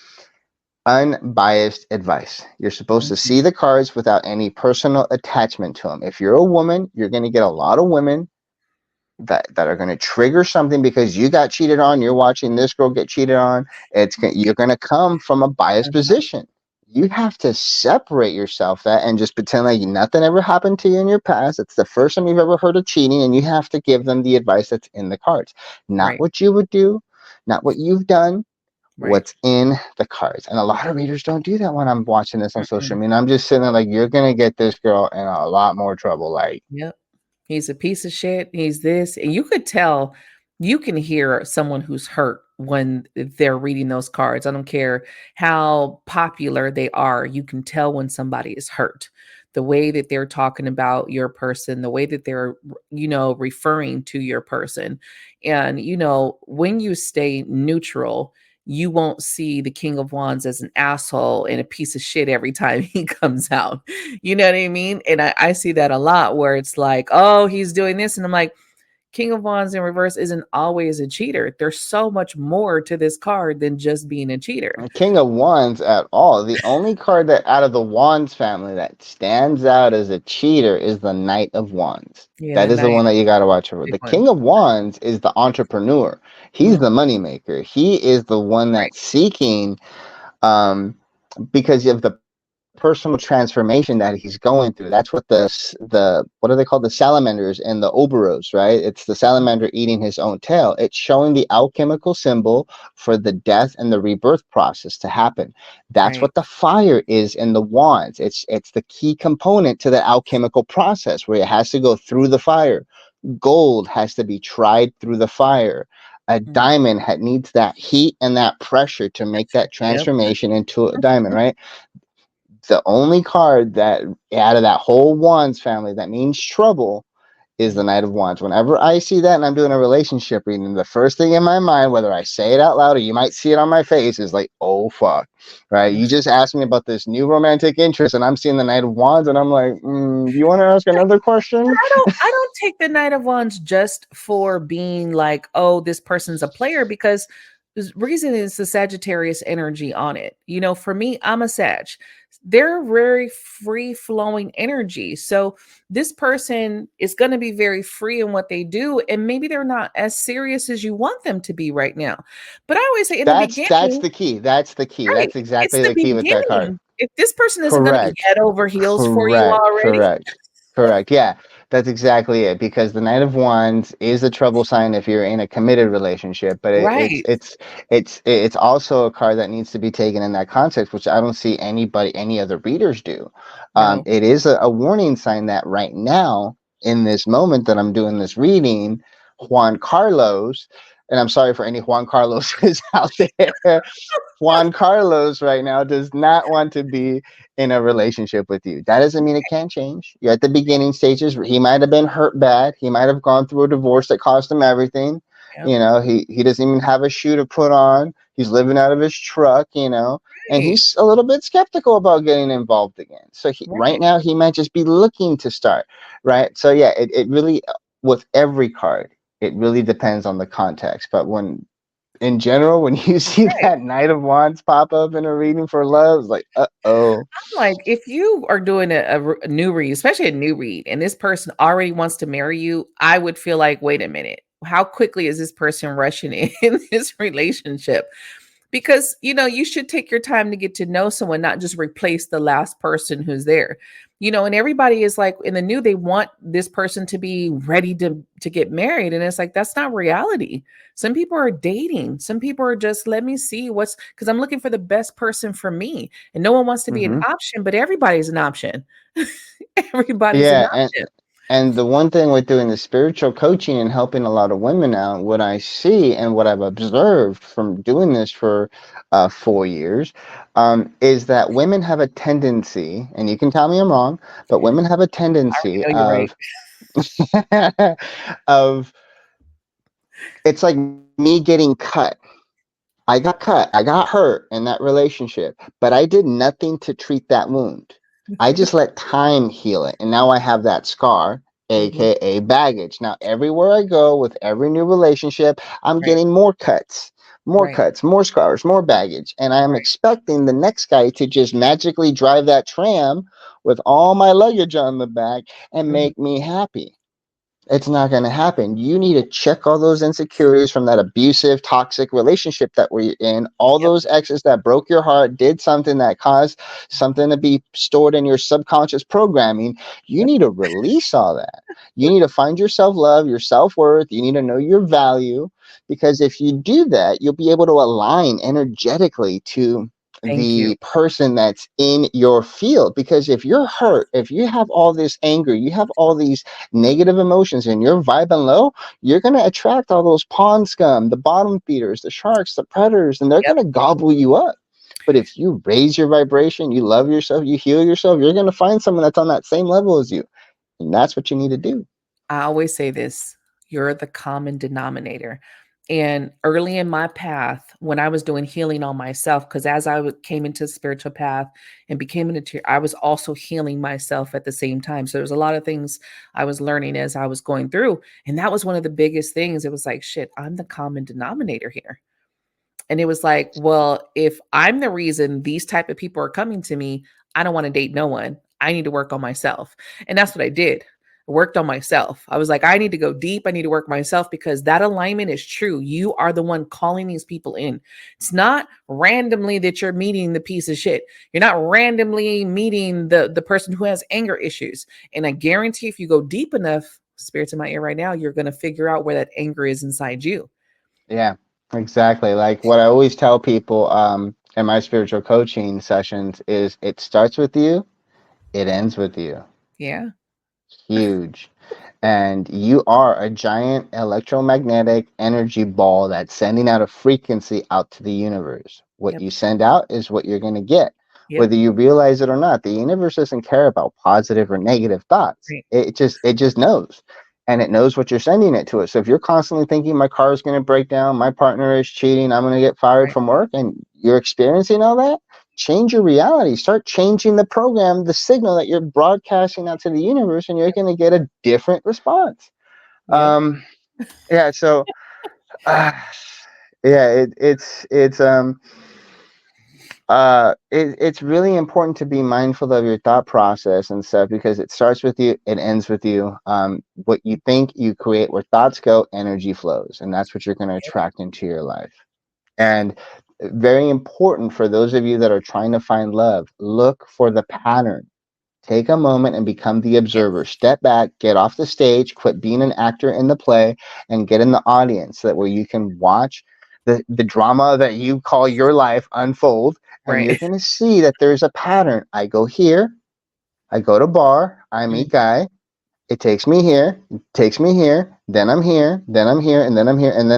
S4: unbiased advice. You're supposed to
S1: Mhm.
S4: see the cards without any personal attachment to them. If you're a woman, you're going to get a lot of women that are going to trigger something because you got cheated on. You're watching this girl get cheated on. You're going to come from a biased
S1: Uh-huh.
S4: position. You have to separate yourself that and just pretend like nothing ever happened to you in your past. It's the first time you've ever heard of cheating, and you have to give them the advice that's in the cards, not
S1: Right.
S4: what you would do, not what you've done,
S1: Right.
S4: what's in the cards. And a lot of readers don't do that when I'm watching this on social
S1: Mm-mm.
S4: media. I'm just sitting there like, you're gonna get this girl in a lot more trouble. Like,
S1: Yep. He's a piece of shit. He's this. And you could tell, you can hear someone who's hurt when they're reading those cards. I don't care how popular they are. You can tell when somebody is hurt. The way that they're talking about your person, the way that they're, referring to your person. And, when you stay neutral, you won't see the King of Wands as an asshole and a piece of shit every time he comes out. You know what I mean? And I see that a lot where it's like, oh, he's doing this. And I'm like, King of Wands in reverse isn't always a cheater. There's so much more to this card than just being a cheater.
S4: King of Wands at all. The only card that out of the Wands family that stands out as a cheater is the Knight of Wands.
S1: Yeah,
S4: That
S1: that
S4: is the
S1: night,
S4: one that you got to watch over.
S1: big
S4: The
S1: one.
S4: King of Wands is the entrepreneur. He's the
S1: Mm,
S4: moneymaker. He is the one
S1: right,
S4: that's seeking, um, because of the personal transformation that he's going through. That's what the what are they called? The salamanders and the oberos, right? It's the salamander eating his own tail. It's showing the alchemical symbol for the death and the rebirth process to happen. That's
S1: right.
S4: what the fire is in the wands. It's the key component to the alchemical process, where it has to go through the fire. Gold has to be tried through the fire. A
S1: Mm,
S4: diamond needs that heat and that pressure to make that
S1: yep.
S4: transformation into a diamond, right? The only card that out of that whole Wands family that means trouble is the
S1: Mm,
S4: Knight of Wands. Whenever I see that and I'm doing a relationship reading, the first thing in my mind, whether I say it out loud or you might see it on my face, is like, oh fuck, right?
S1: mm.
S4: You just asked me about this new romantic interest, and I'm seeing the Knight of Wands, and I'm like, you want to ask another question?
S1: I don't take the Knight of Wands just for being like, oh, this person's a player, because the reason is the Sagittarius energy on it. For me, I'm a Sag. They're very free flowing energy. So this person is going to be very free in what they do. And maybe they're not as serious as you want them to be right now. But I always say in the
S4: That's
S1: beginning,
S4: the key. That's the key.
S1: right?
S4: That's
S1: It's
S4: exactly
S1: the
S4: the key with that card.
S1: beginning. If this person isn't going to be
S4: Correct.
S1: head over heels for you
S4: Correct.
S1: already,
S4: Correct. Correct. Yeah, that's exactly it. Because the Knight of Wands is a trouble sign if you're in a committed relationship, but
S1: right?
S4: it's also a card that needs to be taken in that context, which I don't see any other readers do.
S1: No.
S4: It is a warning sign that right now, in this moment that I'm doing this reading, Juan Carlos, and I'm sorry for any Juan Carloses out there, Juan Carlos right now does not want to be in a relationship with you. That doesn't mean it can't change. You're at the beginning stages. He might have been hurt bad. He might have gone through a divorce that cost him everything.
S1: Yep.
S4: You know, he doesn't even have a shoe to put on. He's living out of his truck, and
S1: Right.
S4: he's a little bit skeptical about getting involved again. So right
S1: Right.
S4: now he might just be looking to start, right? So yeah, it really, with every card, it really depends on the context. But when in general, when you see
S1: Right.
S4: that Knight of Wands pop up in a reading for love, it's like, uh-oh.
S1: Like, if you are doing a new read, especially a new read, and this person already wants to marry you, I would feel like, wait a minute, how quickly is this person rushing in this relationship? Because you should take your time to get to know someone, not just replace the last person who's there. And everybody is like, in the new, they want this person to be ready to get married, and it's like, that's not reality. Some people are dating, some people are just, let me see what's, because I'm looking for the best person for me, and no one wants to be an
S4: Hmm.
S1: option, but everybody's an option. Everybody's an
S4: Yeah,
S1: option.
S4: and the one thing with doing the spiritual coaching and helping a lot of women out, what I see and what I've observed from doing this for 4 years, is that women have a tendency, and you can tell me I'm wrong, but women have a
S1: I
S4: tendency
S1: know you're right.
S4: of it's like me getting cut. I got cut. I got hurt in that relationship, but I did nothing to treat that wound. I just let time heal it. And now I have that scar,
S1: Mhm.
S4: AKA baggage. Now, everywhere I go with every new relationship, I'm
S1: Right,
S4: getting more
S1: right,
S4: cuts, more scars, more baggage. And I'm
S1: right.
S4: expecting the next guy to just magically drive that tram with all my luggage on the back and
S1: Mhm.
S4: make me happy. It's not going to happen. You need to check all those insecurities from that abusive, toxic relationship that we're in. All
S1: Yep.
S4: those exes that broke your heart, did something that caused something to be stored in your subconscious programming. You
S1: Yep.
S4: need to release all that. You need to find your self love, your self worth. You need to know your value. Because if you do that, you'll be able to align energetically to
S1: Thank you.
S4: the person that's in your field. Because if you're hurt, if you have all this anger, you have all these negative emotions and you're vibing low, you're going to attract all those pond scum, the bottom feeders, the sharks, the predators, and they're
S1: Yep.
S4: going to gobble you up. But if you raise your vibration, you love yourself, you heal yourself, you're going to find someone that's on that same level as you. And that's what you need to do.
S1: I always say this, you're the common denominator. And early in my path, when I was doing healing on myself, because as came into the spiritual path and became an interior, I was also healing myself at the same time. So there was a lot of things I was learning as I was going through. And that was one of the biggest things. It was like, shit, I'm the common denominator here. And it was like, well, if I'm the reason these type of people are coming to me, I don't want to date no one. I need to work on myself. And that's what I did. I worked on myself. I was like, I need to go deep. I need to work myself, because that alignment is true. You are the one calling these people in. It's not randomly that you're meeting the piece of shit. You're not randomly meeting the person who has anger issues. And I guarantee if you go deep enough, spirits in my ear right now, you're going to figure out where that anger is inside you.
S4: Yeah, exactly. Like what I always tell people in my spiritual coaching sessions is it starts with you, it ends with you.
S1: Yeah.
S4: Huge. And you are a giant electromagnetic energy ball that's sending out a frequency out to the universe. What
S1: Yep.
S4: you send out is what you're going to get,
S1: Yep.
S4: whether you realize it or not. The universe doesn't care about positive or negative thoughts.
S1: Right.
S4: It just knows. And it knows what you're sending it to it. So if you're constantly thinking my car is going to break down, my partner is cheating, I'm going to get fired
S1: Right.
S4: from work, and you're experiencing all that, change your reality. Start changing the program, the signal that you're broadcasting out to the universe, and you're going to get a different response.
S1: Yep.
S4: um yeah, so uh, yeah, it's really important to be mindful of your thought process and stuff, because it starts with you, it ends with you. What you think, you create. Where thoughts go, energy flows, and that's what you're going to
S1: Yep.
S4: attract into your life. And very important for those of you that are trying to find love, look for the pattern. Take a moment and become the observer.
S1: Yes.
S4: Step back, get off the stage, quit being an actor in the play, and get in the audience, so that where you can watch the drama that you call your life unfold. And you're
S1: Right.
S4: going to see that there's a pattern. I go here, I go to bar, I meet
S1: Mm.
S4: guy, it takes me here, then I'm here, then I'm here, and then I'm here, and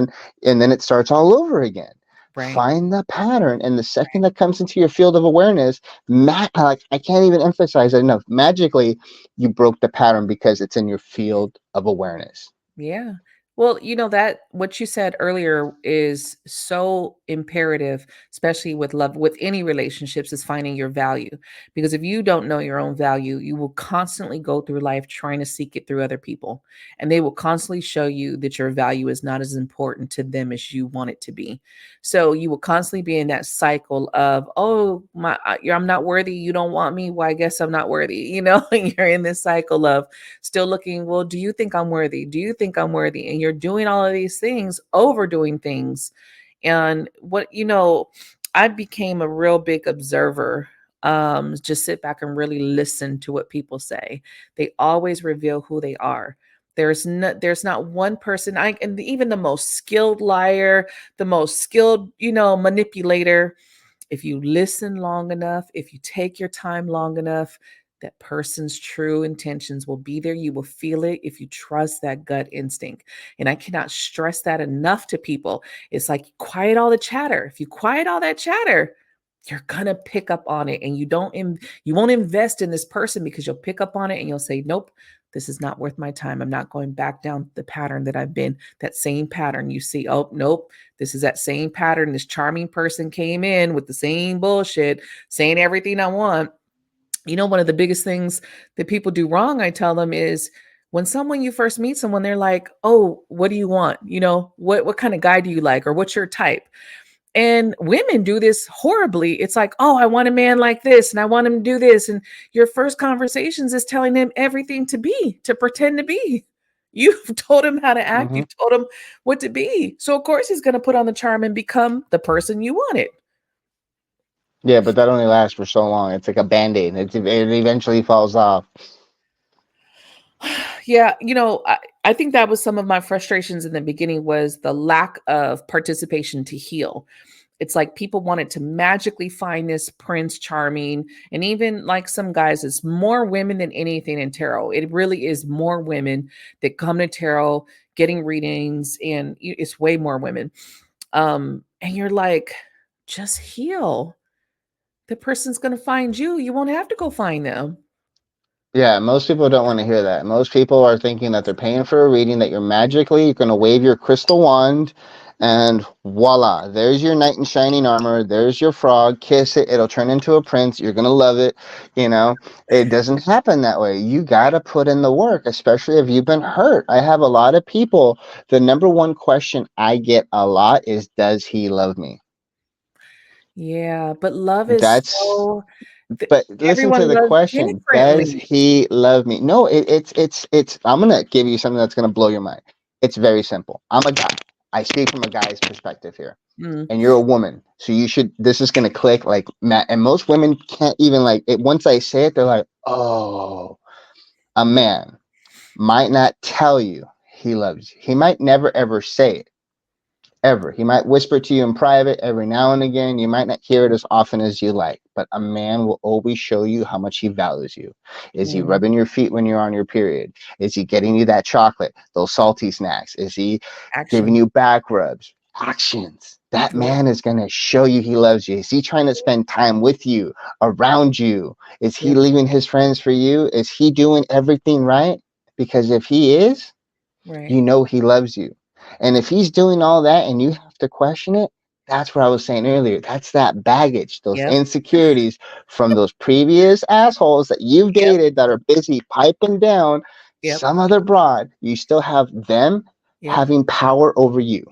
S4: then it starts all over again.
S1: Right.
S4: Find the pattern, and the second that comes into your field of awareness, like I can't even emphasize it enough. Magically, you broke the pattern because it's in your field of awareness.
S1: Yeah. Well, that what you said earlier is so imperative, especially with love, with any relationships, is finding your value. Because if you don't know your own value, you will constantly go through life trying to seek it through other people. And they will constantly show you that your value is not as important to them as you want it to be. So you will constantly be in that cycle of, oh, I'm not worthy. You don't want me. Well, I guess I'm not worthy. And you're in this cycle of still looking, well, do you think I'm worthy? Do you think I'm worthy? And you're doing all of these things, overdoing things. And I became a real big observer. Just sit back and really listen to what people say. They always reveal who they are. There's not one person, and even the most skilled liar, the most skilled, manipulator, if you listen long enough, if you take your time long enough, that person's true intentions will be there. You will feel it if you trust that gut instinct. And I cannot stress that enough to people. It's like quiet all the chatter. If you quiet all that chatter, you're gonna pick up on it, and you won't invest in this person because you'll pick up on it and you'll say, nope, this is not worth my time. I'm not going back down the pattern that I've been, that same pattern. You see, oh, nope, this is that same pattern. This charming person came in with the same bullshit, saying everything I want. One of the biggest things that people do wrong, I tell them, is when you first meet someone, they're like, oh, what do you want? What kind of guy do you like? Or what's your type? And women do this horribly. It's like, oh, I want a man like this and I want him to do this. And your first conversations is telling him everything to pretend to be. You've told him how to act.
S4: Hmm.
S1: You've told him what to be. So of course he's going to put on the charm and become the person you wanted.
S4: Yeah, but that only lasts for so long. It's like a band-aid. It eventually falls off.
S1: Yeah, I think that was some of my frustrations in the beginning, was the lack of participation to heal. It's like people wanted to magically find this Prince Charming. And even like some guys, it's more women than anything in tarot. It really is more women that come to tarot getting readings, and it's way more women. And you're like, just heal. The person's going to find you. You won't have to go find them.
S4: Yeah, most people don't want to hear that. Most people are thinking that they're paying for a reading, that you're going to wave your crystal wand, and voila, there's your knight in shining armor. There's your frog. Kiss it. It'll turn into a prince. You're going to love it. You know, it doesn't happen that way. You got to put in the work, especially if you've been hurt. I have a lot of people. The number one question I get a lot is, does he love me?
S1: Yeah, but love is
S4: That's
S1: so
S4: But listen to
S1: everyone
S4: the
S1: loves
S4: question: does
S1: differently.
S4: he love me? No, it's. I'm gonna give you something that's gonna blow your mind. It's very simple. I'm a guy. I speak from a guy's perspective here,
S1: Mm,
S4: and you're a woman, so you should. This is gonna click like Matt. And most women can't even like it. Once I say it, they're like, "Oh, a man might not tell you he loves you. He might never ever say it." Ever. He might whisper to you in private every now and again. You might not hear it as often as you like, but a man will always show you how much he values you. Is he
S1: mm,
S4: rubbing your feet when you're on your period? Is he getting you that chocolate, those salty snacks? Is he giving
S1: action.
S4: you back rubs? Actions. That
S1: Yep,
S4: man is going to show you he loves you. Is he trying to spend time with you, around you? Is he
S1: yep,
S4: leaving his friends for you? Is he doing everything right? Because if he is,
S1: right.
S4: you know he loves you. And if he's doing all that and you have to question it, that's what I was saying earlier. That's that baggage, those
S1: Yep,
S4: insecurities from those previous assholes that you've
S1: yep,
S4: dated that are busy piping down
S1: yep,
S4: some other broad. You still have them
S1: yep.
S4: having power over you.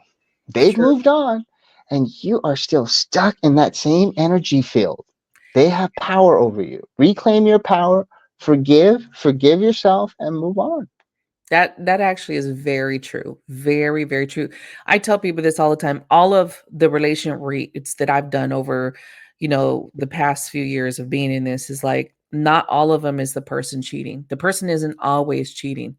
S4: They've
S1: True.
S4: moved on and you are still stuck in that same energy field. They have power over you. Reclaim your power, forgive yourself, and move on.
S1: That actually is very true. Very, very true. I tell people this all the time. All of the relation rates that I've done over, the past few years of being in this is like not all of them is the person cheating. The person isn't always cheating.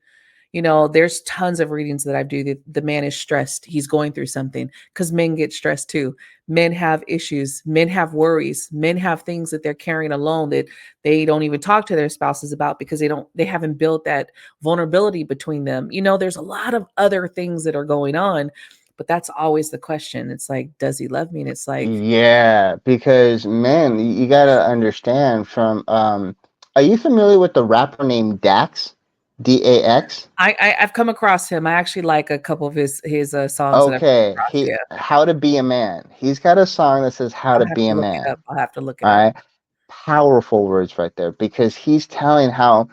S1: There's tons of readings that I do that the man is stressed. He's going through something, because men get stressed too. Men have issues. Men have worries. Men have things that they're carrying alone that they don't even talk to their spouses about because they haven't built that vulnerability between them. There's a lot of other things that are going on, but that's always the question. It's like, does he love me? And it's like,
S4: Yeah, because man, you gotta understand from are you familiar with the rapper named Dax? DAX.
S1: I've come across him. I actually like a couple of his songs that I've come
S4: Okay,
S1: across.
S4: he
S1: Yeah,
S4: How to Be a Man. He's got a song that says How
S1: I'll
S4: to
S1: have
S4: Be
S1: to
S4: a
S1: look it
S4: Man.
S1: up. I'll have to look it
S4: All
S1: up.
S4: right. Powerful words right there because he's telling how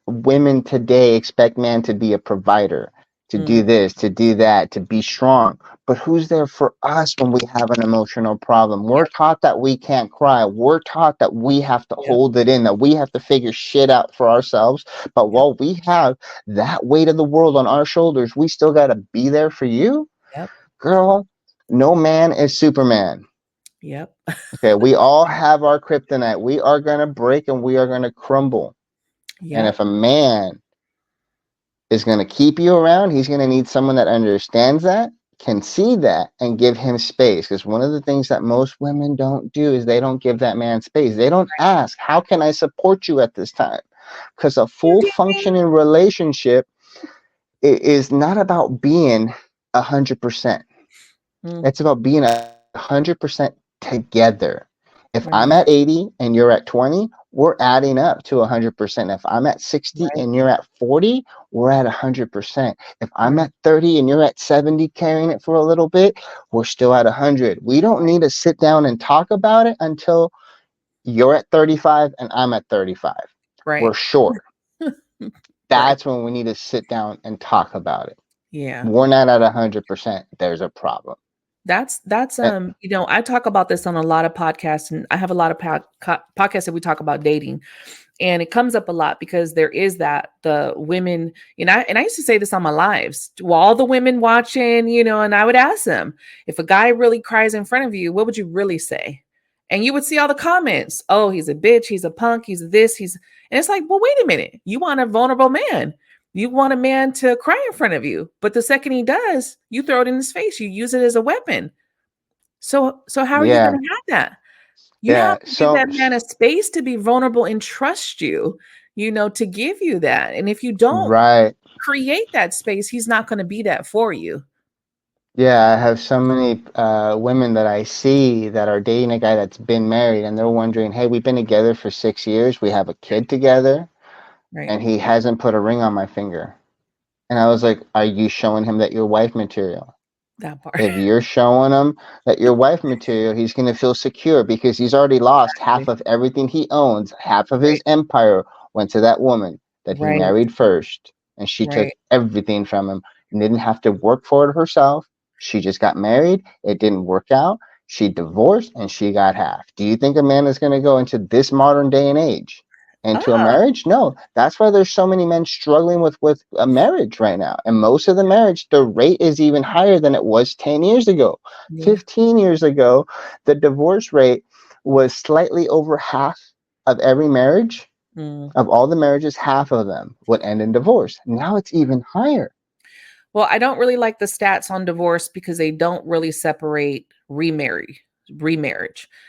S4: women today expect man to be a provider, to do
S1: Mm,
S4: this, to do that, to be strong. But who's there for us when we have an emotional problem? We're
S1: yep,
S4: taught that we can't cry. We're taught that we have to
S1: yep,
S4: hold it in, that we have to figure shit out for ourselves. But
S1: yep,
S4: while we have that weight of the world on our shoulders, we still got to be there for you.
S1: yep,
S4: Girl, no man is Superman.
S1: yep,
S4: Okay, we all have our kryptonite. We are going to break and we are going to crumble. And
S1: yep.
S4: if a man is going to keep you around, he's going to need someone that understands that, can see that, and give him space. Because one of the things that most women don't do is they don't give that man space. They don't ask, how can I support you at this time? Because a full functioning relationship is not about being 100%.
S1: Mm,
S4: It's about being 100% together. If I'm
S1: right,
S4: at 80 and you're at 20, we're adding up to 100%. If I'm at 60
S1: right,
S4: and you're at 40, we're at 100%. If I'm
S1: right,
S4: at 30 and you're at 70 carrying it for a little bit, we're still at 100. We don't need to sit down and talk about it until you're at 35 and I'm at 35. We're
S1: right,
S4: short.
S1: right.
S4: That's when we need to sit down and talk about it.
S1: Yeah.
S4: We're not at 100%. There's a problem.
S1: That's
S4: Eh,
S1: I talk about this on a lot of podcasts, and I have a lot of podcasts that we talk about dating, and it comes up a lot because there is that the women, and I used to say this on my lives to all the women watching, and I would ask them, if a guy really cries in front of you, what would you really say? And you would see all the comments. Oh, he's a bitch, he's a punk, he's this, and it's like, well, wait a minute. You want a vulnerable man. You want a man to cry in front of you, but the second he does, you throw it in his face. You use it as a weapon. So how are you going
S4: yeah,
S1: to have that? You have
S4: yeah.
S1: to give
S4: So,
S1: that man a space to be vulnerable and trust you, to give you that. And if you don't
S4: right.
S1: create that space, he's not going to be that for you.
S4: Yeah, I have so many women that I see that are dating a guy that's been married, and they're wondering, hey, we've been together for 6 years, we have a kid together,
S1: Right.
S4: and he hasn't put a ring on my finger. And I was like, are you showing him that you're wife material?
S1: That part.
S4: If you're showing him that you're wife material, he's going to feel secure because he's already lost half
S1: Exactly.
S4: of everything he owns. Half of his
S1: Right.
S4: empire went to that woman that he
S1: Right.
S4: married first, and she took
S1: Right.
S4: everything from him and didn't have to work for it herself. She just got married. It didn't work out. She divorced and she got half. Do you think a man is going to go into this modern day and age into a
S1: Ah,
S4: marriage? No. That's why there's so many men struggling with a marriage right now. And most of the marriage, the rate is even higher than it was 10 years ago.
S1: yeah.
S4: 15 years ago, the divorce rate was slightly over half of every marriage.
S1: Mm.
S4: Of all the marriages, half of them would end in divorce. Now it's even higher.
S1: Well, I don't really like the stats on divorce because they don't really separate remarriage.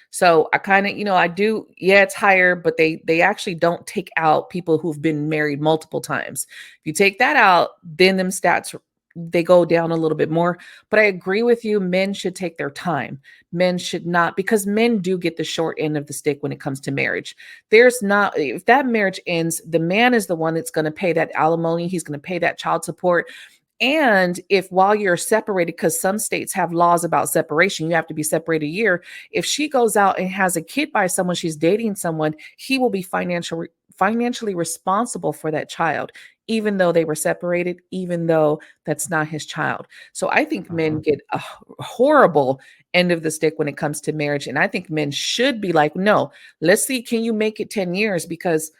S1: So I kind of, I do, yeah, it's higher, but they actually don't take out people who've been married multiple times. If you take that out, then them stats they go down a little bit more. But I agree with you, men should take their time. Men should not, because men do get the short end of the stick when it comes to marriage. There's not, if that marriage ends, the man is the one that's going to pay that alimony, he's going to pay that child support. And if while you're separated, because some states have laws about separation, you have to be separated a year. If she goes out and has a kid by someone, she's dating someone, he will be financially responsible for that child, even though they were separated, even though that's not his child. So I think men get a horrible end of the stick when it comes to marriage. And I think men should be like, no, let's see, can you make it 10 years? Because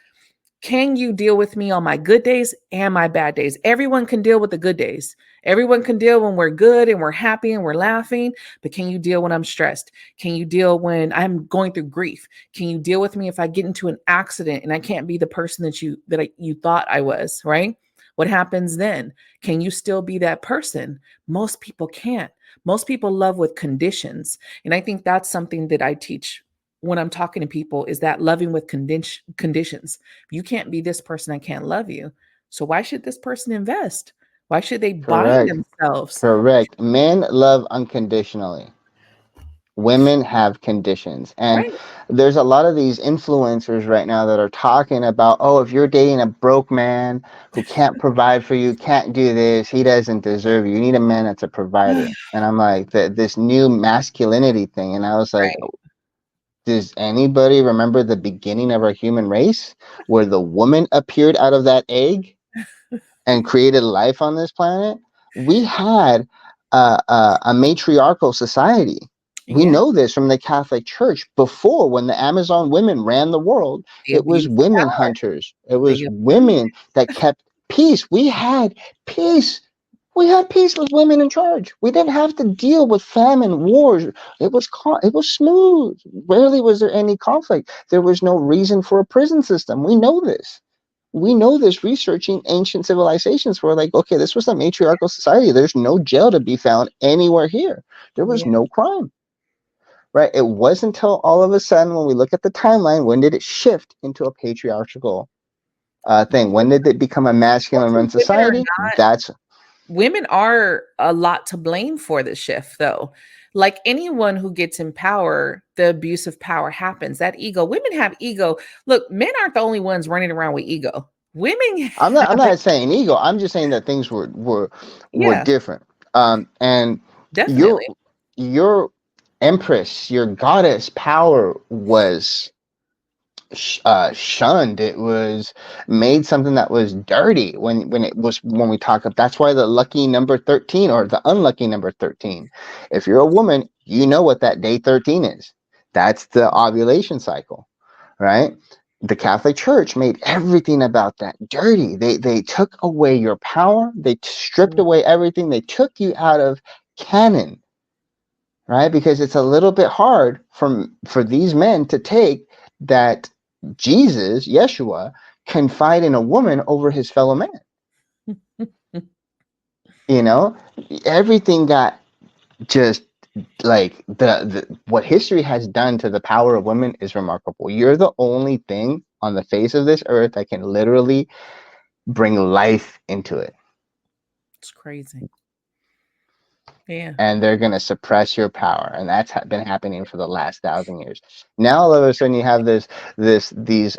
S1: can you deal with me on my good days and my bad days? Everyone can deal with the good days. Everyone can deal when we're good and we're happy and we're laughing. But can you deal when I'm stressed? Can you deal when I'm going through grief? Can you deal with me if I get into an accident and I can't be the person you thought I was, right? What happens then? Can you still be that person? Most people can't. Most people love with conditions. And I think that's something that I teach when I'm talking to people, is that loving with conditions. You can't be this person, I can't love you. So why should this person invest? Why should they bind
S4: Correct.
S1: themselves?
S4: Correct. Men love unconditionally. Women have conditions. And
S1: Right.
S4: there's a lot of these influencers right now that are talking about, oh, if you're dating a broke man who can't provide for you, can't do this, he doesn't deserve you. You need a man that's a provider. And I'm like, this new masculinity thing. And I was like,
S1: Right.
S4: does anybody remember the beginning of our human race where the woman appeared out of that egg and created life on this planet? We had a matriarchal society. We
S1: Yeah.
S4: know this from the Catholic Church. Before, when the Amazon women ran the world,
S1: The
S4: it was
S1: abuse of
S4: women
S1: power.
S4: hunters, it was
S1: The abuse.
S4: women that kept peace. We had peace. We had peace with women in charge. We didn't have to deal with famine, wars. It was smooth. Rarely was there any conflict. There was no reason for a prison system. We know this. We know this researching ancient civilizations. We're like, okay, this was a matriarchal society. There's no jail to be found anywhere here. There was
S1: Yeah.
S4: no crime, right? It wasn't until all of a sudden, when we look at the timeline, when did it shift into a patriarchal thing? When did it become a masculine run
S1: Unfortunately, women are
S4: society?
S1: not.
S4: That's
S1: Women are a lot to blame for the shift, though. Like anyone who gets in power, the abuse of power happens. That ego, women have ego. Look, men aren't the only ones running around with ego. Women
S4: I'm
S1: have it.
S4: not saying ego. I'm just saying that things were
S1: Yeah,
S4: different. And your
S1: definitely.
S4: your empress, your goddess power was shunned. It was made something that was dirty when we talk of. That's why the lucky number 13 or the unlucky number 13. If you're a woman, you know what that day 13 is. That's the ovulation cycle, right? The Catholic Church made everything about that dirty. They took away your power. They stripped
S1: Mm,
S4: away everything. They took you out of canon, right? Because it's a little bit hard for these men to take that Jesus, Yeshua, confide in a woman over his fellow man. You know, everything got just like the what history has done to the power of women is remarkable. You're the only thing on the face of this earth that can literally bring life into it.
S1: it's crazy. Yeah.
S4: And they're going to suppress your power, and that's been happening for the last 1,000 years. Now all of a sudden you have these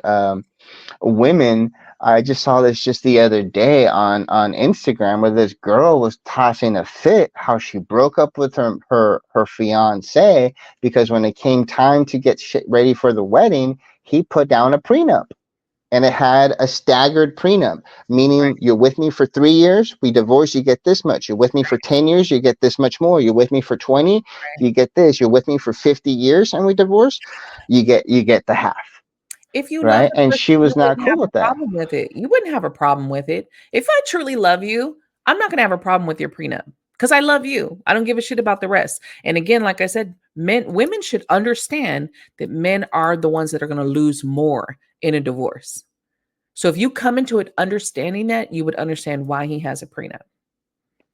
S4: women. I just saw this just the other day on Instagram where this girl was tossing a fit how she broke up with her fiance because when it came time to get shit ready for the wedding, he put down a prenup. And it had a staggered prenup,
S1: Right.
S4: meaning you're with me for 3 years, we divorce, you get this much. You're with me for 10 years, you get this much more. You're with me for 20,
S1: Right.
S4: you get this. You're with me for 50 years and we divorce, you get the half,
S1: If you love
S4: right?
S1: the
S4: And
S1: person,
S4: she
S1: you
S4: was not
S1: wouldn't
S4: cool
S1: have a
S4: with that.
S1: problem with it. You wouldn't have a problem with it. If I truly love you, I'm not going to have a problem with your prenup because I love you. I don't give a shit about the rest. And again, like I said, women should understand that men are the ones that are going to lose more in a divorce. So if you come into it understanding that, you would understand why he has a prenup.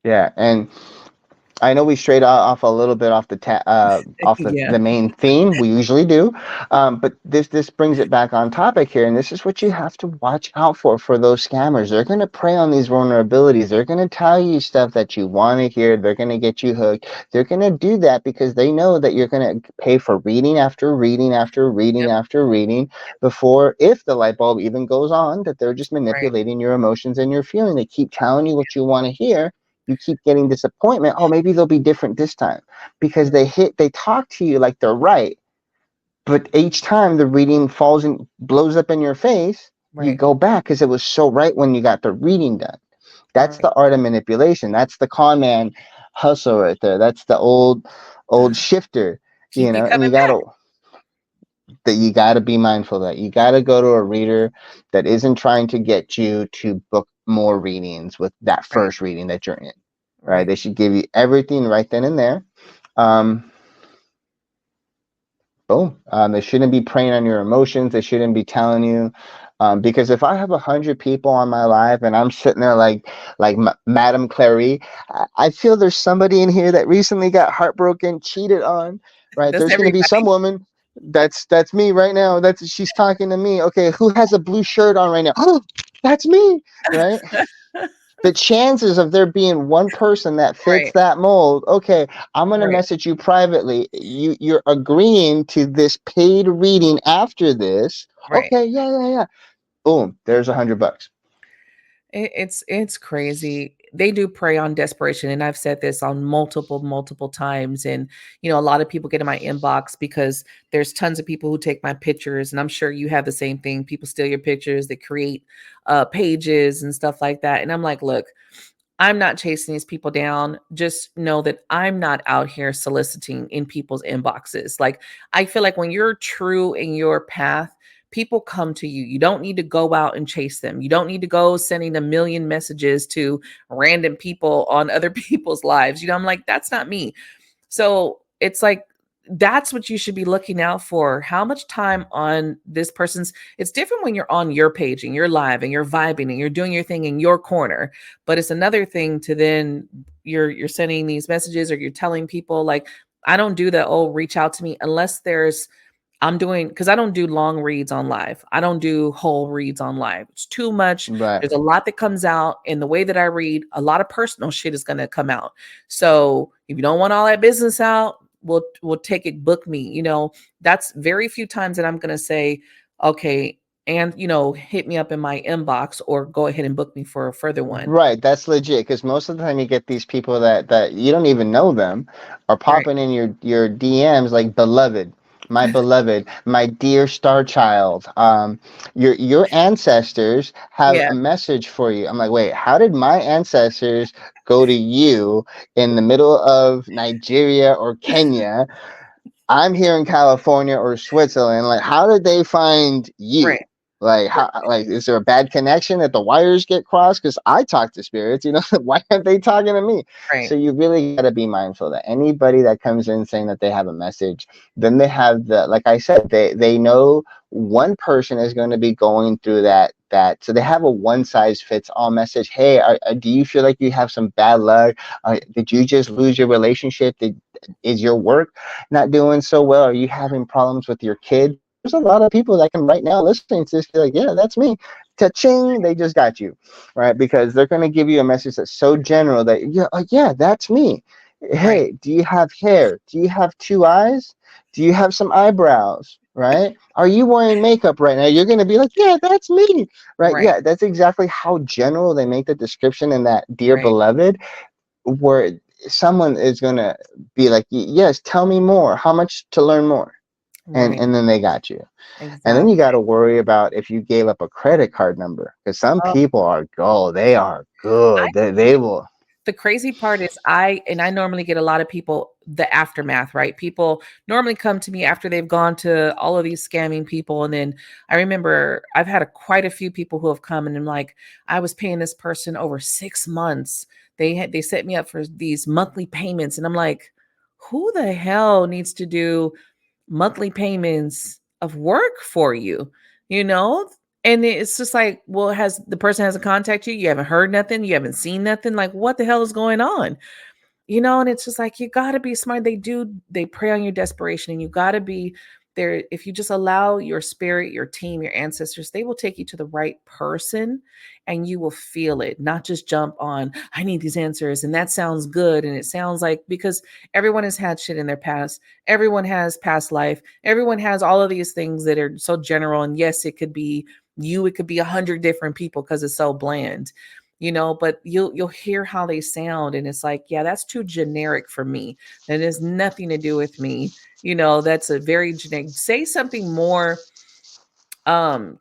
S4: Yeah, and I know we strayed off a little bit off
S1: Yeah.
S4: the main theme. We usually do, but this brings it back on topic here, and this is what you have to watch out for those scammers. They're going to prey on these vulnerabilities. They're going to tell you stuff that you want to hear. They're going to get you hooked. They're going to do that because they know that you're going to pay for reading after reading after reading
S1: Yep.
S4: after reading before, if the light bulb even goes on, that they're just
S1: Right.
S4: manipulating your emotions and your feeling. They keep telling you what you want to hear. You keep getting disappointment. Oh, maybe they'll be different this time because they talk to you like they're right, but each time the reading falls and blows up in your face, you
S1: Right.
S4: go back because it was so right when you got the reading done. That's
S1: Right.
S4: the art of manipulation. That's the con man hustle right there. That's the old shifter,
S1: Keep you
S4: and
S1: coming back.
S4: you gotta be mindful of that. You gotta go to a reader that isn't trying to get you to book more readings with that
S1: Right.
S4: first reading that you're in. Right?
S1: Right.
S4: They should give you everything right then and there. Um, boom. They shouldn't be preying on your emotions. They shouldn't be telling you. Because if I have 100 people on my live and I'm sitting there like Madame Clary, I feel there's somebody in here that recently got heartbroken, cheated on. Right?
S1: That's
S4: There's going to be some
S1: everybody.
S4: woman that's me right now. She's talking to me. Okay, who has a blue shirt on right now? Oh, that's me. Right? The chances of there being one person that fits
S1: Right,
S4: that mold, okay, I'm gonna
S1: right,
S4: message you privately. You're agreeing to this paid reading after this.
S1: right.
S4: Okay, yeah, yeah, yeah. Boom, there's $100.
S1: It's crazy. They do prey on desperation, and I've said this on multiple times. And a lot of people get in my inbox because there's tons of people who take my pictures, and I'm sure you have the same thing. People steal your pictures, they create pages and stuff like that. And I'm like, look, I'm not chasing these people down. Just know that I'm not out here soliciting in people's inboxes. Like, I feel like when you're true in your path, people come to you. You don't need to go out and chase them. You don't need to go sending a million messages to random people on other people's lives. I'm like, that's not me. So it's like that's what you should be looking out for. How much time on this person's, it's different when you're on your page and you're live and you're vibing and you're doing your thing in your corner. But it's another thing to then you're sending these messages or you're telling people like, I don't do the reach out to me unless there's I'm doing because I don't do long reads on live. I don't do whole reads on live. It's too much.
S4: Right.
S1: There's a lot that comes out in the way that I read. A lot of personal shit is going to come out. So if you don't want all that business out, we'll take it. Book me. That's very few times that I'm going to say, okay, and hit me up in my inbox or go ahead and book me for a further one.
S4: Right, that's legit because most of the time you get these people that you don't even know them are
S1: Right.
S4: popping in your DMs like beloved, my dear star child. Your ancestors have
S1: Yeah.
S4: a message for you. I'm like, wait, how did my ancestors go to you in the middle of Nigeria or Kenya? I'm here in California or Switzerland. Like, how did they find you?
S1: Right.
S4: Like, how? Like, is there a bad connection that the wires get crossed? Because I talk to spirits. Why aren't they talking to me? So
S1: Right.
S4: you really got to be mindful that anybody that comes in saying that they have a message, then they have like I said, they know one person is going to be going through that. So they have a one size fits all message. Hey, do you feel like you have some bad luck? Did you just lose your relationship? Is your work not doing so well? Are you having problems with your kid? There's a lot of people that can right now listening to this be like, yeah, that's me. Cha-ching, they just got you, right? Because they're going to give you a message that's so general that, yeah, yeah, that's me.
S1: Right.
S4: Hey, do you have hair? Do you have two eyes? Do you have some eyebrows? Right? Are you wearing makeup right now? You're going to be like, yeah, that's me. Right?
S1: Right.
S4: Yeah, that's exactly how general they make the description in that dear
S1: Right.
S4: beloved, where someone is going to be like, yes, tell me more. How much to learn more? and
S1: Right.
S4: and then they got you. And then you got
S1: Exactly.
S4: to worry about if you gave up a credit card number, because some
S1: Oh,
S4: people are they are good. They will.
S1: the crazy part is I normally get a lot of people the aftermath, right? People normally come to me after they've gone to all of these scamming people. And then I remember I've had quite a few people who have come and I'm like, I was paying this person over 6 months. They set me up for these monthly payments. And I'm like, who the hell needs to do monthly payments of work for you, you know? And it's just like, well, has the person hasn't contacted you? You haven't heard nothing, you haven't seen nothing. Like, what the hell is going on? And it's just like you got to be smart. They prey on your desperation, and you got to be there. If you just allow your spirit, your team, your ancestors, they will take you to the right person and you will feel it, not just jump on, I need these answers. And that sounds good. And it sounds like because everyone has had shit in their past, everyone has past life, everyone has all of these things that are so general. And yes, it could be you, it could be 100 different people because it's so bland, but you'll hear how they sound and it's like, yeah, that's too generic for me. That has nothing to do with me. That's a very generic. Say something more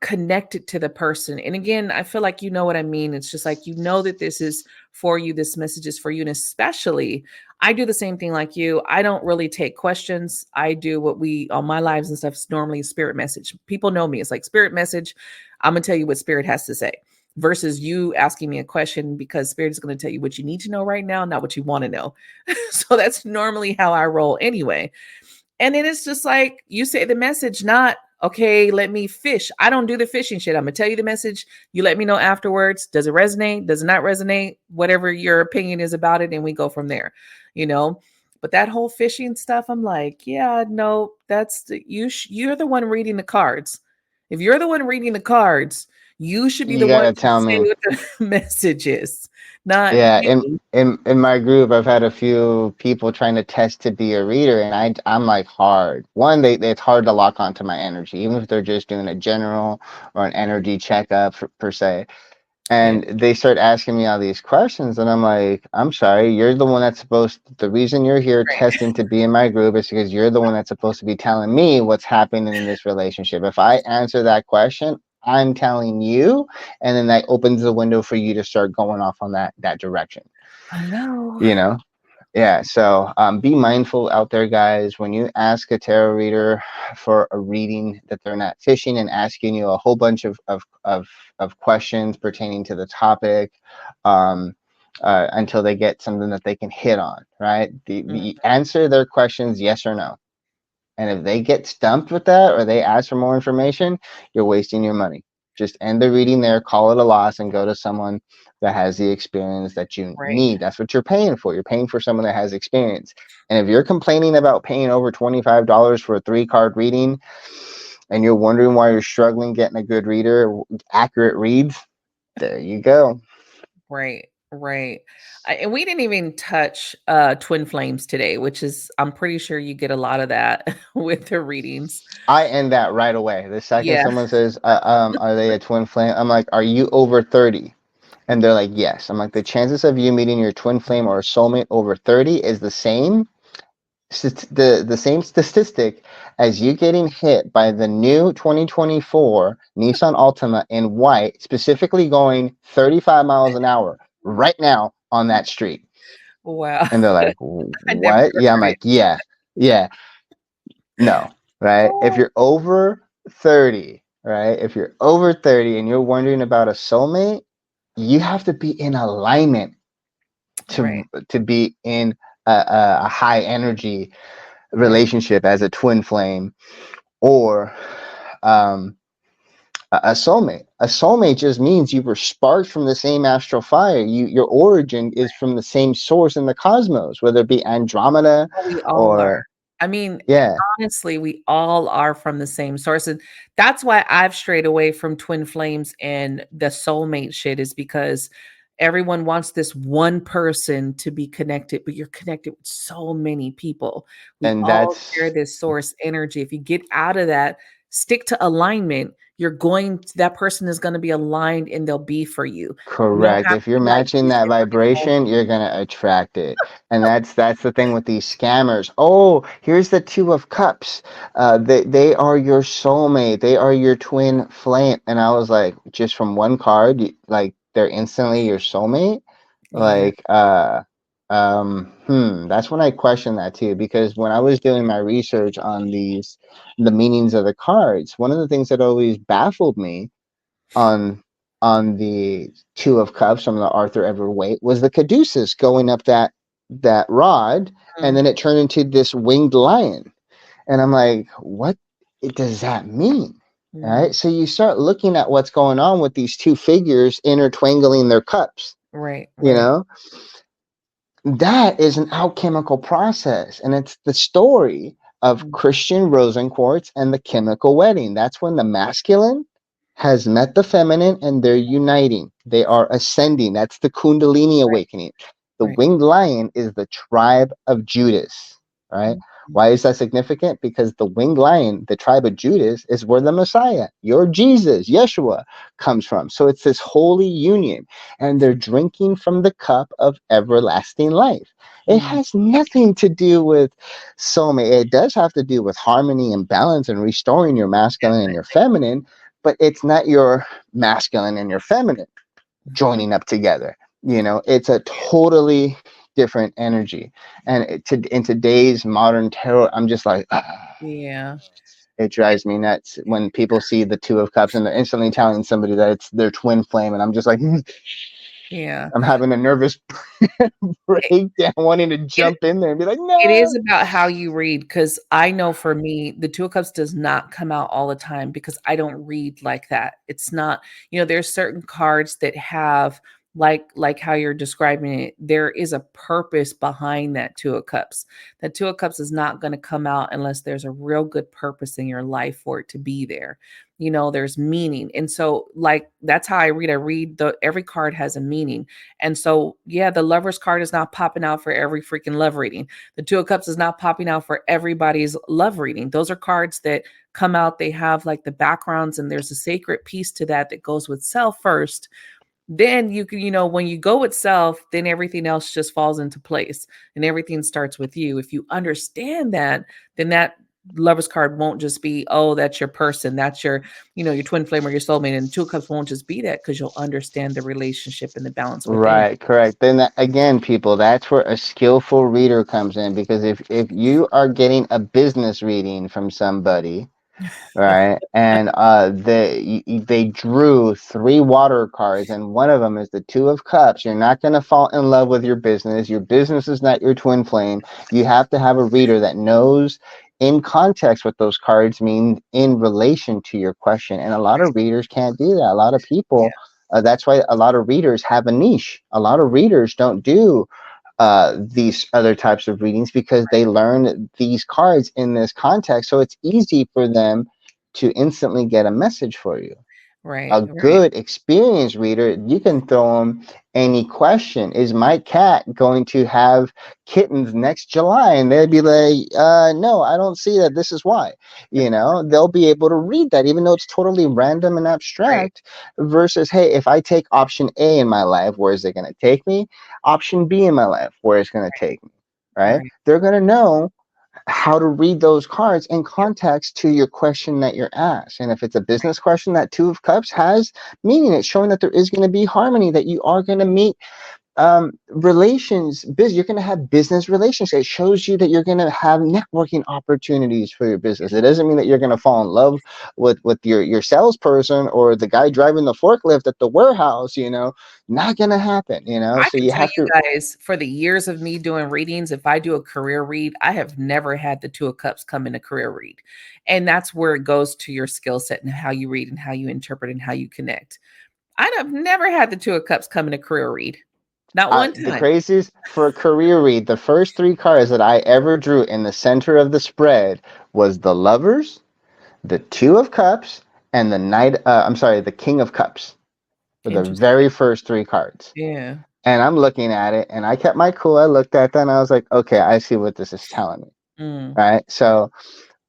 S1: connected to the person. And again, I feel like you know what I mean. It's just like that this is for you, this message is for you. And especially I do the same thing like you. I don't really take questions. I do what we on my lives and stuff is normally spirit message. People know me. It's like spirit message. I'm gonna tell you what spirit has to say versus you asking me a question because spirit is going to tell you what you need to know right now, not what you want to know. So that's normally how I roll anyway. And then it's just like you say the message, not okay, let me fish. I don't do the fishing shit. I'm gonna tell you the message. You let me know afterwards. Does it resonate? Does it not resonate? Whatever your opinion is about it, and we go from there. You know. But that whole fishing stuff, I'm like, yeah, no, that's you're the one reading the cards. If you're the one reading the cards, You should be
S4: You
S1: the one
S4: gotta
S1: to
S4: tell
S1: say
S4: me.
S1: what the message is, not
S4: Yeah,
S1: me.
S4: in my group, I've had a few people trying to test to be a reader, and I'm like hard. One, it's hard to lock onto my energy, even if they're just doing a general or an energy checkup per se.
S1: Yeah,
S4: And they start asking me all these questions, and I'm like, I'm sorry, you're the one that's supposed. The reason you're here
S1: right.
S4: testing to be in my group is because you're the one that's supposed to be telling me what's happening in this relationship. If I answer that question, I'm telling you, and then that opens the window for you to start going off on that direction.
S1: I know.
S4: You know, yeah, so be mindful out there, guys. When you ask a tarot reader for a reading, that they're not fishing and asking you a whole bunch of questions pertaining to the topic until they get something that they can hit on, right?
S1: Mm,
S4: The answer their questions yes or no. And if they get stumped with that or they ask for more information, you're wasting your money. Just end the reading there, call it a loss, and go to someone that has the experience that you
S1: right.
S4: need. That's what you're paying for. You're paying for someone that has experience. And if you're complaining about paying over $25 for a 3 card reading and you're wondering why you're struggling getting a good reader, accurate reads, there you go.
S1: Right, right. And we didn't even touch twin flames today, which is I'm pretty sure you get a lot of that with the readings.
S4: I end that right away. The second
S1: Yeah,
S4: someone says, are they a twin flame? I'm like, are you over 30? And they're like, yes. I'm like, the chances of you meeting your twin flame or a soulmate over 30 is the same, the same statistic as you getting hit by the new 2024 Nissan Altima in white, specifically going 35 miles an hour right now on that street.
S1: wow.
S4: And they're like,
S1: I never
S4: what? Yeah, I'm
S1: heard it.
S4: like, yeah, yeah, no, right? If
S1: Oh,
S4: you're over 30, right? If you're over 30 and you're wondering about a soulmate, you have to be in alignment
S1: right,
S4: to be in a high energy
S1: right,
S4: relationship as a twin flame or um, a soulmate. A soulmate just means you were sparked from the same astral fire. Your origin is from the same source in the cosmos, whether it be Andromeda
S1: oh, we all are.
S4: or
S1: I mean,
S4: yeah.
S1: honestly, we all are from the same source, and that's why I've strayed away from twin flames and the soulmate shit is because everyone wants this one person to be connected, but you're connected with so many people. We
S4: And
S1: all share
S4: that's
S1: this source energy. If you get out of that, stick to alignment, that person is going to be aligned and they'll be for you. You don't
S4: correct.
S1: have
S4: If you're
S1: to like
S4: matching
S1: be
S4: that
S1: super involved.
S4: vibration, you're gonna attract it. And that's the thing with these scammers. Oh, here's the 2 of Cups. They are your soulmate. They are your twin flame. And I was like, just from one card, like they're instantly your soulmate.
S1: Yeah.
S4: Like, that's when I questioned that too, because when I was doing my research on the meanings of the cards, one of the things that always baffled me on the 2 of Cups from the Arthur Ever Waite was the caduceus going up that rod, and
S1: Mm,
S4: then it turned into this winged lion. And I'm like, what does that mean? All
S1: mm,
S4: right. So you start looking at what's going on with these two figures intertwangling their cups,
S1: right,
S4: you
S1: right.
S4: know? That is an alchemical process, and it's the story of
S1: Mm,
S4: Christian Rosenquartz and the chemical wedding. That's when the masculine has met the feminine and they're uniting. They are ascending. That's the Kundalini
S1: right,
S4: awakening. The
S1: right.
S4: winged lion is the tribe of Judas, right?
S1: Mm, mm,
S4: Why is that significant? Because the winged lion, the tribe of Judas, is where the Messiah, your Jesus, Yeshua, comes from. So it's this holy union, and they're drinking from the cup of everlasting life. It
S1: mm.
S4: has nothing to do with soulmate. It does have to do with harmony and balance and restoring your masculine and your
S1: Definitely.
S4: feminine, but it's not your masculine and your feminine joining up together. It's a totally different energy. And in today's modern tarot, I'm just like,
S1: Yeah,
S4: it drives me nuts when people see the 2 of Cups and they're instantly telling somebody that it's their twin flame. And I'm just like,
S1: yeah.
S4: I'm having a nervous
S1: It,
S4: breakdown, wanting to
S1: it
S4: jump in there and be like,
S1: it is
S4: no.
S1: about how you read because I know for me, the Two of Cups does not come out all the time because I don't read like that. It's not, there's certain cards that have like how you're describing it. There is a purpose behind that Two of Cups. That Two of Cups is not going to come out unless there's a real good purpose in your life for it to be there. there's meaning. And so like that's how I read every card has a meaning. And so yeah, the Lovers card is not popping out for every freaking love reading. The Two of Cups is not popping out for everybody's love reading. Those are cards that come out, they have like the backgrounds, and there's a sacred piece to that goes with self first. Then you can, when you go with self, then everything else just falls into place and everything starts with you. If you understand that, then that Lover's card won't just be, oh, that's your person, that's your twin flame or your soulmate. And Two of Cups won't just be that, because you'll understand the relationship and the balance within.
S4: Right, correct. Then again, people, that's where a skillful reader comes in, because if you are getting a business reading from somebody, right, and they drew three water cards, and one of them is the Two of Cups, you're not going to fall in love with your business. Your business is not your twin flame. You have to have a reader that knows in context what those cards mean in relation to your question. And a lot of readers can't do that. A lot of people, that's why a lot of readers have a niche. A lot of readers don't do these other types of readings, because they learn these cards in this context. So it's easy for them to instantly get a message for you. A
S1: Right.
S4: good experienced reader, you can throw them any question. Is my cat going to have kittens next July? And they'd be like, no, I don't see that. This is why. They'll be able to read that, even though it's totally random and
S1: Right.
S4: abstract, versus, hey, if I take option A in my life, where is it going to take me? Option B in my life, where it's going to take me, right?
S1: Right.
S4: They're going to know how to read those cards in context to your question that you're asked. And if it's a business question, that Two of Cups has meaning. It's showing that there is going to be harmony, that you are going to meet relations, you're going to have business relations. It shows you that you're going to have networking opportunities for your business. It doesn't mean that you're going to fall in love with your salesperson or the guy driving the forklift at the warehouse. Not going to happen.
S1: I
S4: So
S1: can
S4: you
S1: tell
S4: have
S1: you
S4: to.
S1: guys, for the years of me doing readings, if I do a career read, I have never had the Two of Cups come in a career read. And that's where it goes to your skill set and how you read and how you interpret and how you connect. I have never had the Two of Cups come in a career read. Not one
S4: The
S1: time.
S4: craziest for a career read, the first three cards that I ever drew in the center of the spread was the Lovers, the Two of Cups, and the King of Cups were the
S1: Interesting.
S4: very first three cards.
S1: Yeah.
S4: And I'm looking at it, and I kept my cool. I looked at that, and I was like, okay, I see what this is telling me.
S1: Mm.
S4: Right? So,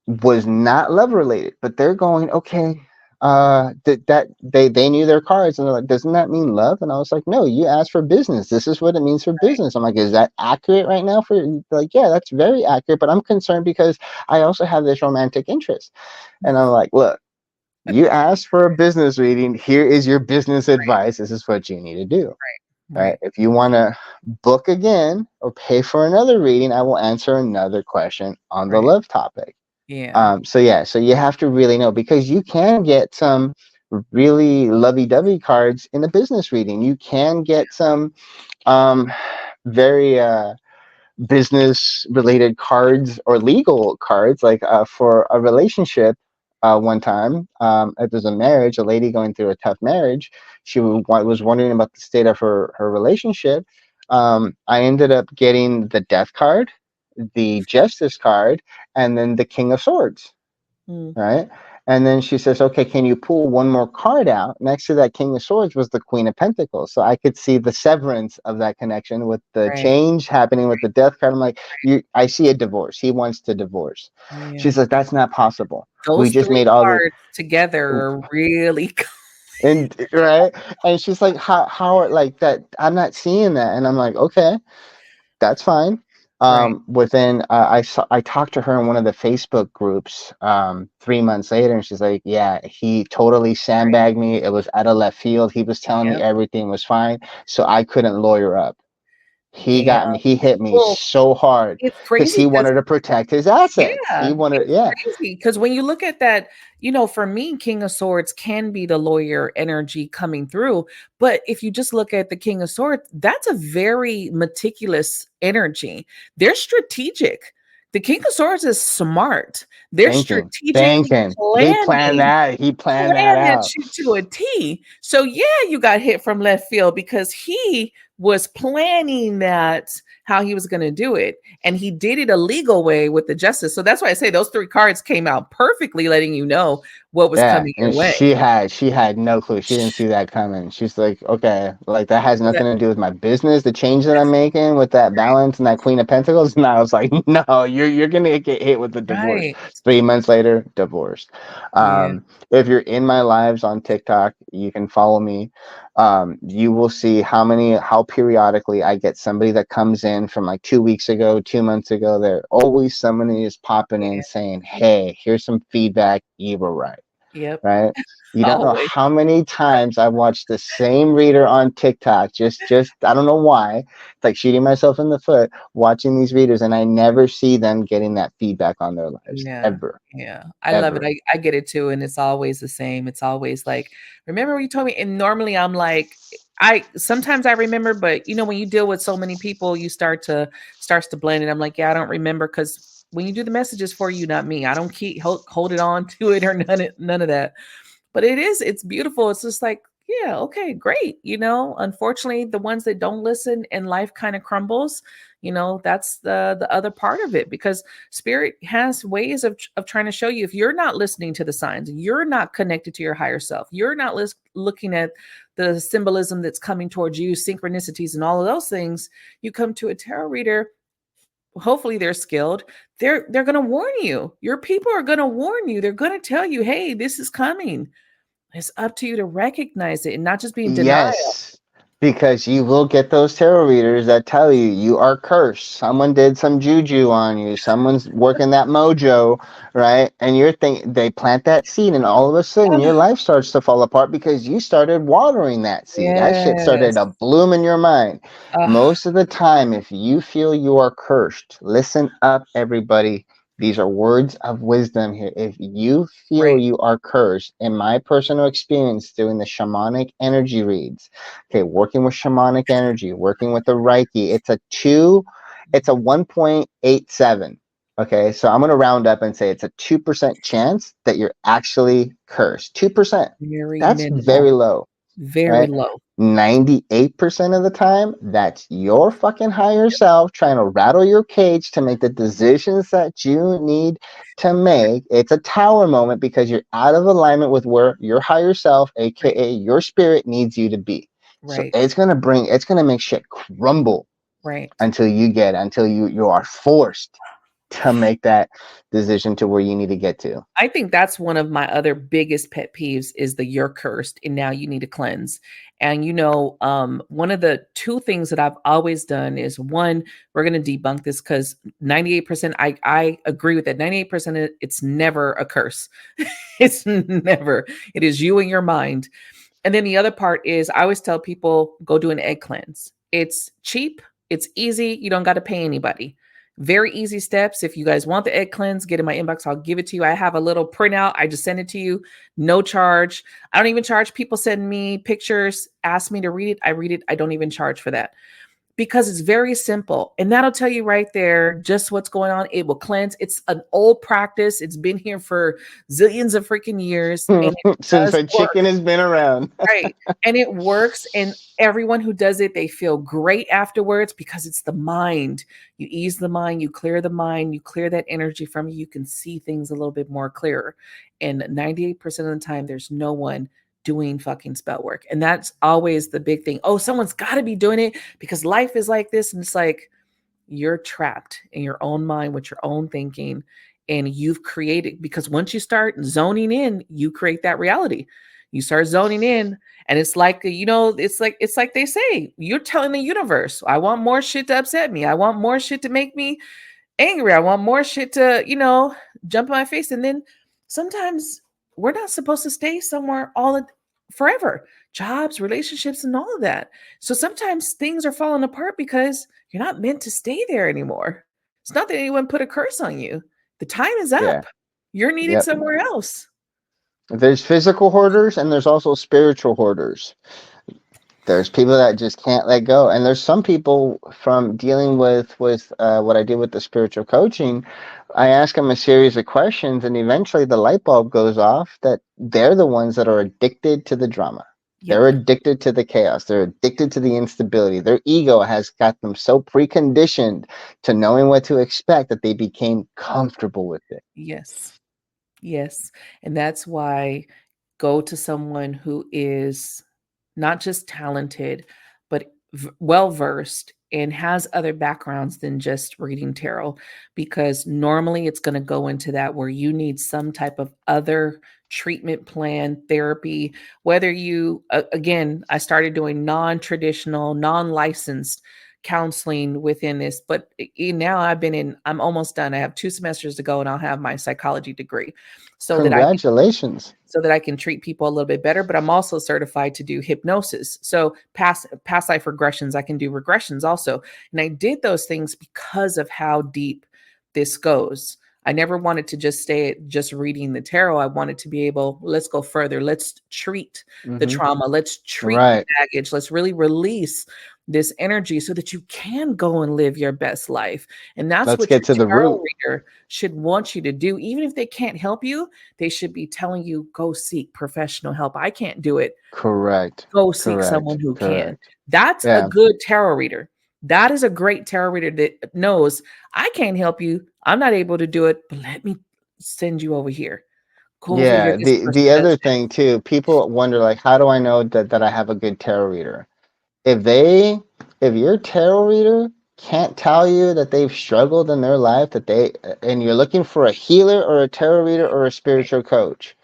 S4: was not love related, but they're going, okay, that they knew their cards, and they're like, doesn't that mean love? And I was like, no, you asked for business. This is what it means for business. I'm like, is that accurate right now for you? Like, yeah, that's very accurate, but I'm concerned because I also have this romantic interest. And I'm like, look, you asked for a business reading. Here is your business advice. This is what you need to do. Right?
S1: Right.
S4: If you want to book again or pay for another reading, I will answer another question on the
S1: Right.
S4: love topic.
S1: Yeah.
S4: So you have to really know, because you can get some really lovey-dovey cards in a business reading. You can get some very business related cards or legal cards, like for a relationship. One time, it was a marriage, a lady going through a tough marriage. She was wondering about the state of her relationship. I ended up getting the Death card, the Justice card, and then the King of Swords.
S1: Mm.
S4: Right? And then she says, okay, can you pull one more card out? Next to that King of Swords was the Queen of Pentacles. So I could see the severance of that connection with the
S1: Right.
S4: change happening with the Death card. I'm like, I see a divorce. He wants to divorce.
S1: Yeah.
S4: She's like, that's not possible. We
S1: Those
S4: just
S1: three
S4: made all the
S1: cards together are really
S4: and right. And she's like, how are like that? I'm not seeing that. And I'm like, okay, that's fine.
S1: right.
S4: Within I talked to her in one of the Facebook groups 3 months later, and she's like, yeah, he totally sandbagged me. It was out of left field. He was telling me
S1: Yep.
S4: everything was fine, so I couldn't lawyer up. He
S1: Damn.
S4: got me. He hit me
S1: Well,
S4: so hard
S1: it's
S4: because
S1: crazy
S4: he
S1: because
S4: wanted to protect his assets. He
S1: yeah,
S4: wanted,
S1: it's
S4: yeah.
S1: crazy because when you look at that, for me, King of Swords can be the lawyer energy coming through. But if you just look at the King of Swords, that's a very meticulous energy. They're strategic. The King of Swords is smart. They're strategically
S4: Thinking. He planned
S1: planning
S4: that. He planned that
S1: plan that
S4: out.
S1: shit to a T. So yeah, you got hit from left field because he was planning that how he was going to do it. And he did it a legal way with the justice. So that's why I say those 3 cards came out perfectly, letting you know what was
S4: Yeah,
S1: coming your
S4: and
S1: way.
S4: she had no clue. She didn't see that coming. She's like, okay, like that has
S1: Yeah,
S4: nothing to do with my business. The change that I'm making with that balance and that Queen of Pentacles. And I was like, no, you're gonna get hit with the divorce.
S1: right.
S4: 3 months later, divorced.
S1: Yeah.
S4: If you're in my lives on TikTok, you can follow me. You will see how periodically I get somebody that comes in from like 2 weeks ago, 2 months ago. There always somebody is popping in
S1: Yeah.
S4: saying, hey, here's some feedback. You were right.
S1: Yep.
S4: Right? You don't know
S1: Always.
S4: how many times I've watched the same reader on TikTok. Just I don't know why. It's like shooting myself in the foot watching these readers, and I never see them getting that feedback on their lives
S1: Yeah.
S4: ever,
S1: Yeah. I love it.
S4: ever.
S1: I get it too. And it's always the same. It's always like, remember what you told me? And normally I'm like, I sometimes I remember, but when you deal with so many people, you starts to blend. And I'm like, yeah, I don't remember because when you do the messages for you, not me. I don't keep hold it on to it or none of that. But it's beautiful. It's just like, yeah, okay, great. Unfortunately, the ones that don't listen and life kind of crumbles, that's the other part of it, because spirit has ways of trying to show you, if you're not listening to the signs, you're not connected to your higher self, you're not looking at the symbolism that's coming towards you, synchronicities and all of those things. You come to a tarot reader, hopefully they're skilled, they're going to warn you. Your people are going to warn you. They're going to tell you, hey, this is coming. It's up to you to recognize it and not just be in denial.
S4: Yes, because you will get those tarot readers that tell you you are cursed. Someone did some juju on you. Someone's working that mojo, right? And you're thinking they plant that seed, and all of a sudden your life starts to fall apart because you started watering that seed. That shit started
S1: Yes.
S4: to bloom in your mind.
S1: Ugh,
S4: Most of the time, if you feel you are cursed, listen up, everybody. These are words of wisdom here. If you feel
S1: right,
S4: you are cursed, in my personal experience doing the shamanic energy reads, okay, working with shamanic energy, working with the Reiki, it's a 1.87. Okay, so I'm going to round up and say it's a 2% chance that you're actually cursed. 2%.
S1: very
S4: That's
S1: minimal,
S4: very low,
S1: very
S4: right?
S1: low.
S4: 98% of the time, that's your fucking higher self trying to rattle your cage to make the decisions that you need to make. It's a tower moment because you're out of alignment with where your higher self,
S1: Right,
S4: aka your spirit, needs you to be. So
S1: right,
S4: it's gonna make shit crumble
S1: right.
S4: until you are forced to make that decision to where you need to get to.
S1: I think that's one of my other biggest pet peeves is the you're cursed and now you need to cleanse. And one of the 2 things that I've always done is, one, we're going to debunk this because 98%, I agree with that. 98% it's never a curse. It's never. It is you and your mind. And then the other part is, I always tell people, go do an egg cleanse. It's cheap, it's easy, you don't got to pay anybody. Very easy steps. If you guys want the egg cleanse, get in my inbox. I'll give it to you. I have a little printout. I just send it to you. No charge. I don't even charge. People send me pictures, ask me to read it. I read it. I don't even charge for that, because it's very simple. And that'll tell you right there just what's going on. It will cleanse. It's an old practice. It's been here for zillions of freaking years, and it
S4: Since
S1: does
S4: the
S1: work.
S4: chicken has been around.
S1: Right. And it works. And everyone who does it, they feel great afterwards, because it's the mind. You ease the mind, you clear the mind, you clear that energy from you. You can see things a little bit more clearer. And 98% of the time, there's no one doing fucking spell work. And that's always the big thing. Oh, someone's got to be doing it because life is like this. And it's like, you're trapped in your own mind with your own thinking. And you've created, because once you start zoning in, you create that reality. You start zoning in, and it's like, it's like they say, you're telling the universe, I want more shit to upset me. I want more shit to make me angry. I want more shit to, jump in my face. And then sometimes we're not supposed to stay somewhere forever. Jobs, relationships, and all of that. So sometimes things are falling apart because you're not meant to stay there anymore. It's not that anyone put a curse on you. The time is
S4: Yeah.
S1: up. You're needed
S4: Yep.
S1: somewhere else.
S4: There's physical hoarders and there's also spiritual hoarders. There's people that just can't let go, and there's some people from dealing with what I did with the spiritual coaching. I ask them a series of questions, and eventually the light bulb goes off that they're the ones that are addicted to the drama. They're
S1: Yep.
S4: addicted to the chaos. They're addicted to the instability. Their ego has got them so preconditioned to knowing what to expect that they became comfortable with it.
S1: Yes. Yes. And that's why go to someone who is not just talented, but well versed and has other backgrounds than just reading tarot, because normally it's going to go into that where you need some type of other treatment plan, therapy, whether you, again, I started doing non traditional, non licensed counseling within this, but now I'm almost done. I have 2 semesters to go and I'll have my psychology degree so that I can
S4: Congratulations.
S1: treat people a little bit better. But I'm also certified to do hypnosis. So past life regressions, I can do regressions also. And I did those things because of how deep this goes. I never wanted to just stay at just reading the tarot. I wanted to be able, let's go further. Let's treat the
S4: Hmm.
S1: trauma. Let's treat the
S4: Right.
S1: baggage. Let's really release this energy so that you can go and live your best life. And that's
S4: Let's
S1: what
S4: get
S1: your
S4: to the
S1: tarot
S4: root.
S1: reader should want you to do. Even if they can't help you, they should be telling you, go seek professional help. I can't do it.
S4: Correct.
S1: Go seek
S4: Correct.
S1: someone who can.
S4: Correct.
S1: That's a
S4: Yeah.
S1: good tarot reader. That is a great tarot reader that knows I can't help you. I'm not able to do it, but let me send you over here. Go over here.
S4: Yeah.
S1: This person
S4: The
S1: does
S4: other
S1: this.
S4: thing too, people wonder like, how do I know that I have a good tarot reader? If they if your tarot reader can't tell you that they've struggled in their life, that they and you're looking for a healer or a tarot reader or a spiritual coach,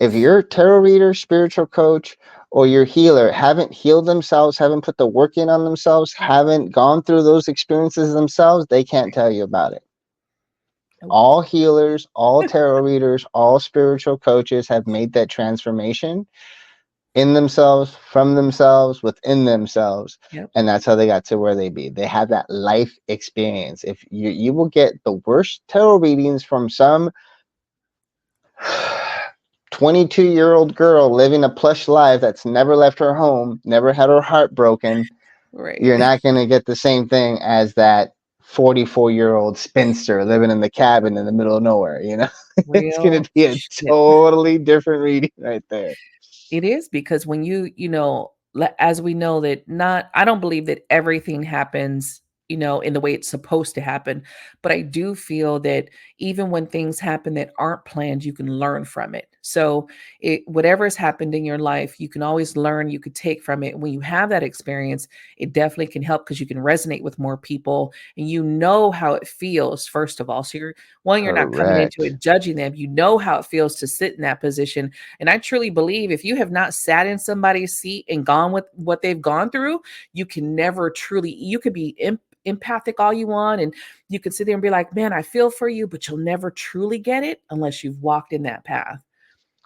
S4: if your tarot reader, spiritual coach, or your healer haven't healed themselves, haven't put the work in on themselves, haven't gone through those experiences themselves, they can't tell you about it.
S1: Nope.
S4: All healers, all tarot readers, all spiritual coaches have made that transformation in themselves, from themselves, within themselves,
S1: Yep.
S4: and that's how they got to where they be. They have that life experience. If you will get the worst tarot readings from some 22-year-old girl living a plush life that's never left her home, never had her heart broken,
S1: Right.
S4: you're not going to get the same thing as that 44-year-old spinster living in the cabin in the middle of nowhere, you know? It's going
S1: Real
S4: to be a
S1: shit.
S4: totally different reading right there.
S1: It is, because when as we know that not, I don't believe that everything happens, in the way it's supposed to happen. But I do feel that even when things happen that aren't planned, you can learn from it. So whatever has happened in your life, you can always learn, you could take from it. When you have that experience, it definitely can help because you can resonate with more people and you know how it feels, first of all. So you're not coming into
S4: Correct.
S1: it judging them. You know how it feels to sit in that position, and I truly believe if you have not sat in somebody's seat and gone with what they've gone through, you can never truly, you could be empathic all you want. And you could sit there and be like, man, I feel for you, but you'll never truly get it unless you've walked in that path.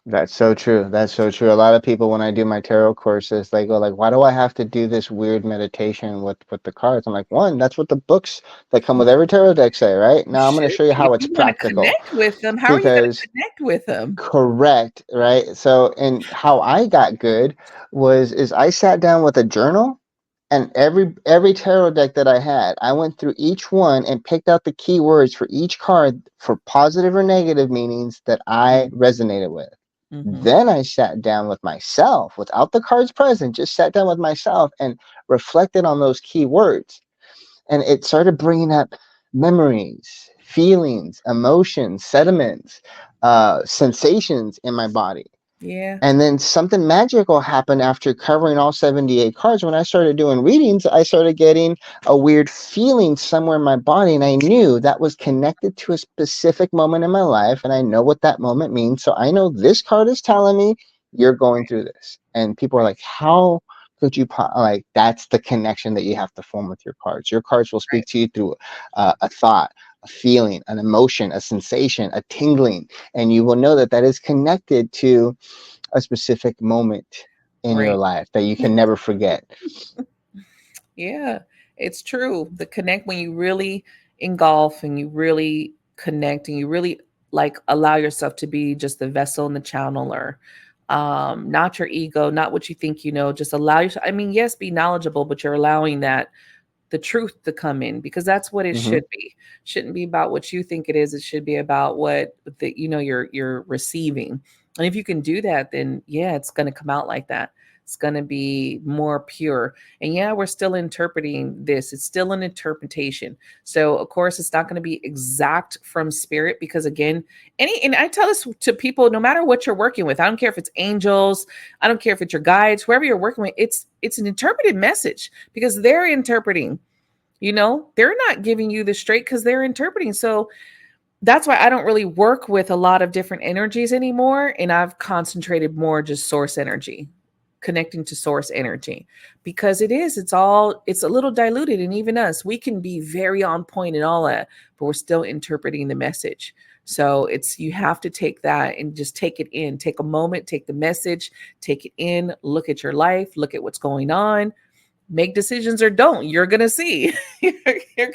S4: That's so true. That's so true. A lot of people, when I do my tarot courses, they go like, "Why do I have to do this weird meditation with the cards?" I'm like, one, that's what the books that come with every tarot deck say, right?
S1: You
S4: Now I'm going to
S1: should
S4: show you
S1: be. If
S4: how it's
S1: you want to
S4: practical.
S1: connect with them, how are you going
S4: Because
S1: to connect with them?
S4: correct, right? So, and how I got good is I sat down with a journal, and every tarot deck that I had, I went through each one and picked out the key words for each card for positive or negative meanings that I resonated with.
S1: Mm-hmm.
S4: Then I sat down with myself without the cards present, just sat down with myself and reflected on those key words. And it started bringing up memories, feelings, emotions, sentiments, sensations in my body.
S1: Yeah.
S4: And then something magical happened after covering all 78 cards. When I started doing readings, I started getting a weird feeling somewhere in my body. And I knew that was connected to a specific moment in my life. And I know what that moment means. So I know this card is telling me you're going through this. And people are like, how could you, like, that's the connection that you have to form with your cards. Your cards will speak
S1: Right.
S4: to you through a thought, a feeling, an emotion, a sensation, a tingling. And you will know that that is connected to a specific moment in your
S1: Right.
S4: life that you can never forget.
S1: Yeah, it's true. The connect, when you really engulf and you really connect and you really like allow yourself to be just the vessel and the channeler, not your ego, not what you think you know, just allow yourself. I mean, yes, be knowledgeable, but you're allowing that the truth to come in, because that's what it
S4: Hmm.
S1: should be. Shouldn't be about what you think it is. It should be about what you're receiving. And if you can do that, then yeah, it's going to come out like that. It's going to be more pure. And yeah, we're still interpreting this. It's still an interpretation. So of course, it's not going to be exact from spirit because again, and I tell this to people, no matter what you're working with, I don't care if it's angels, I don't care if it's your guides, whoever you're working with, it's an interpreted message because they're interpreting. They're not giving you the straight because they're interpreting. So that's why I don't really work with a lot of different energies anymore. And I've concentrated more just source energy, connecting to source energy because it's a little diluted. And even us, we can be very on point and all that, but we're still interpreting the message. So you have to take that and just take it in, take a moment, take the message, take it in, look at your life, look at what's going on, make decisions or don't. You're gonna see. you're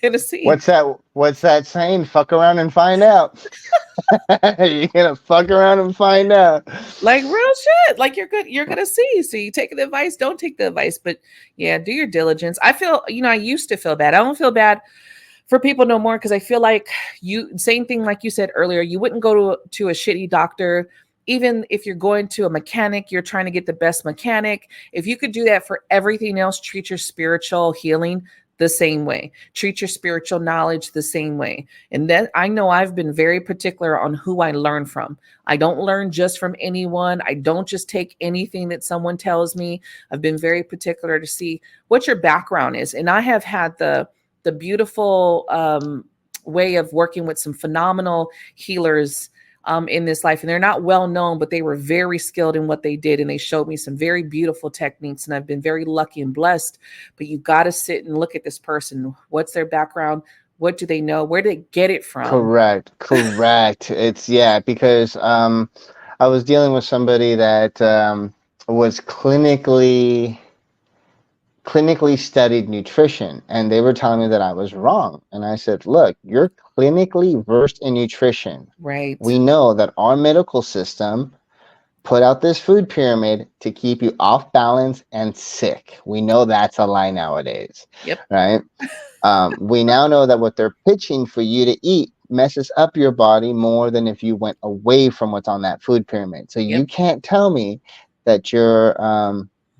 S1: gonna see.
S4: What's that saying? Fuck around and find out. You're gonna fuck around and find out.
S1: Like real shit. Like you're gonna see. So you take the advice, don't take the advice. But yeah, do your diligence. I feel, I used to feel bad. I don't feel bad for people no more because I feel like same thing like you said earlier, you wouldn't go to a shitty doctor. Even if you're going to a mechanic, you're trying to get the best mechanic. If you could do that for everything else, treat your spiritual healing the same way. Treat your spiritual knowledge the same way. And then I know I've been very particular on who I learn from. I don't learn just from anyone. I don't just take anything that someone tells me. I've been very particular to see what your background is. And I have had the beautiful way of working with some phenomenal healers in this life. And they're not well known, but they were very skilled in what they did. And they showed me some very beautiful techniques. And I've been very lucky and blessed. But you got to sit and look at this person. What's their background? What do they know? Where did they get it from?
S4: Correct. It's because I was dealing with somebody that was clinically studied nutrition, and they were telling me that I was wrong. And I said, look, you're clinically versed in nutrition.
S1: Right.
S4: We know that our medical system put out this food pyramid to keep you off balance and sick. We know that's a lie nowadays.
S1: Yep.
S4: Right. We now know that what they're pitching for you to eat messes up your body more than if you went away from what's on that food pyramid. So you can't tell me that you're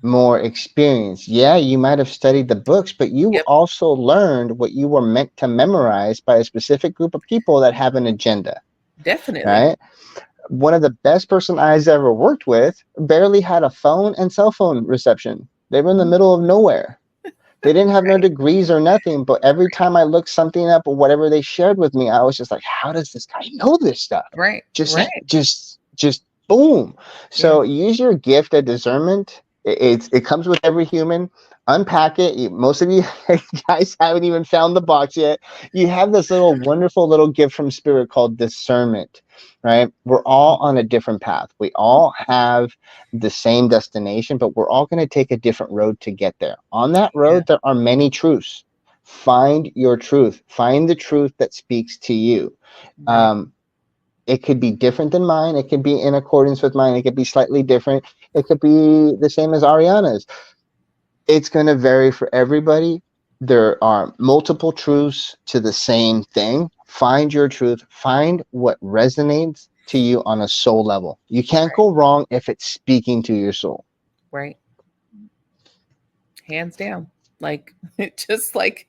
S4: more experienced. Yeah, you might have studied the books, but you also learned what you were meant to memorize by a specific group of people that have an agenda.
S1: Definitely.
S4: Right? One of the best person I've ever worked with barely had a phone and cell phone reception. They were in the middle of nowhere. They didn't have no degrees or nothing, but every time I looked something up or whatever they shared with me, I was just like, how does this guy know this stuff?
S1: Right.
S4: Just boom. So use your gift of discernment. It comes with every human. Unpack it. Most of you guys haven't even found the box yet. You have this little wonderful little gift from spirit called discernment, right? We're all on a different path. We all have the same destination, but we're all going to take a different road to get there. On that road, there are many truths. Find your truth. Find the truth that speaks to you. It could be different than mine. It could be in accordance with mine. It could be slightly different. It could be the same as Ariana's. It's going to vary for everybody. There are multiple truths to the same thing. Find your truth. Find what resonates to you on a soul level. You can't go wrong if it's speaking to your soul.
S1: Right. Hands down. Like, just like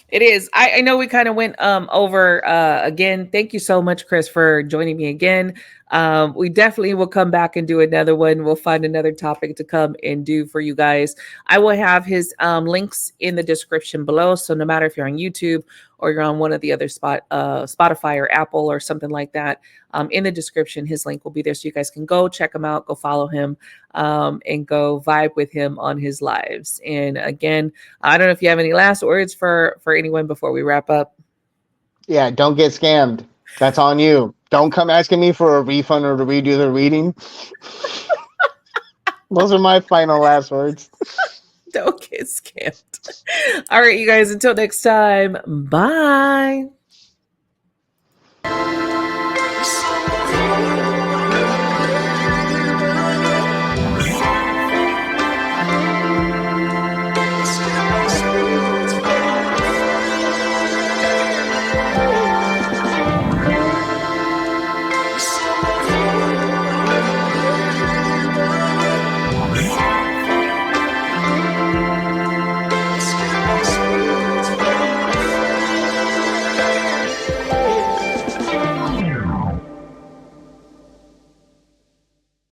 S1: it is. I know we kind of went over again. Thank you so much, Chris, for joining me again. We definitely will come back and do another one. We'll find another topic to come and do for you guys. I will have his links in the description below. So no matter if you're on YouTube or you're on one of the other Spotify or Apple or something like that, in the description, his link will be there. So you guys can go check him out, go follow him, and go vibe with him on his lives. And again, I don't know if you have any last words for anyone before we wrap up.
S4: Yeah, don't get scammed. That's on you. Don't come asking me for a refund or to redo the reading. Those are my final last words.
S1: Don't get scammed. All right, you guys, until next time, bye.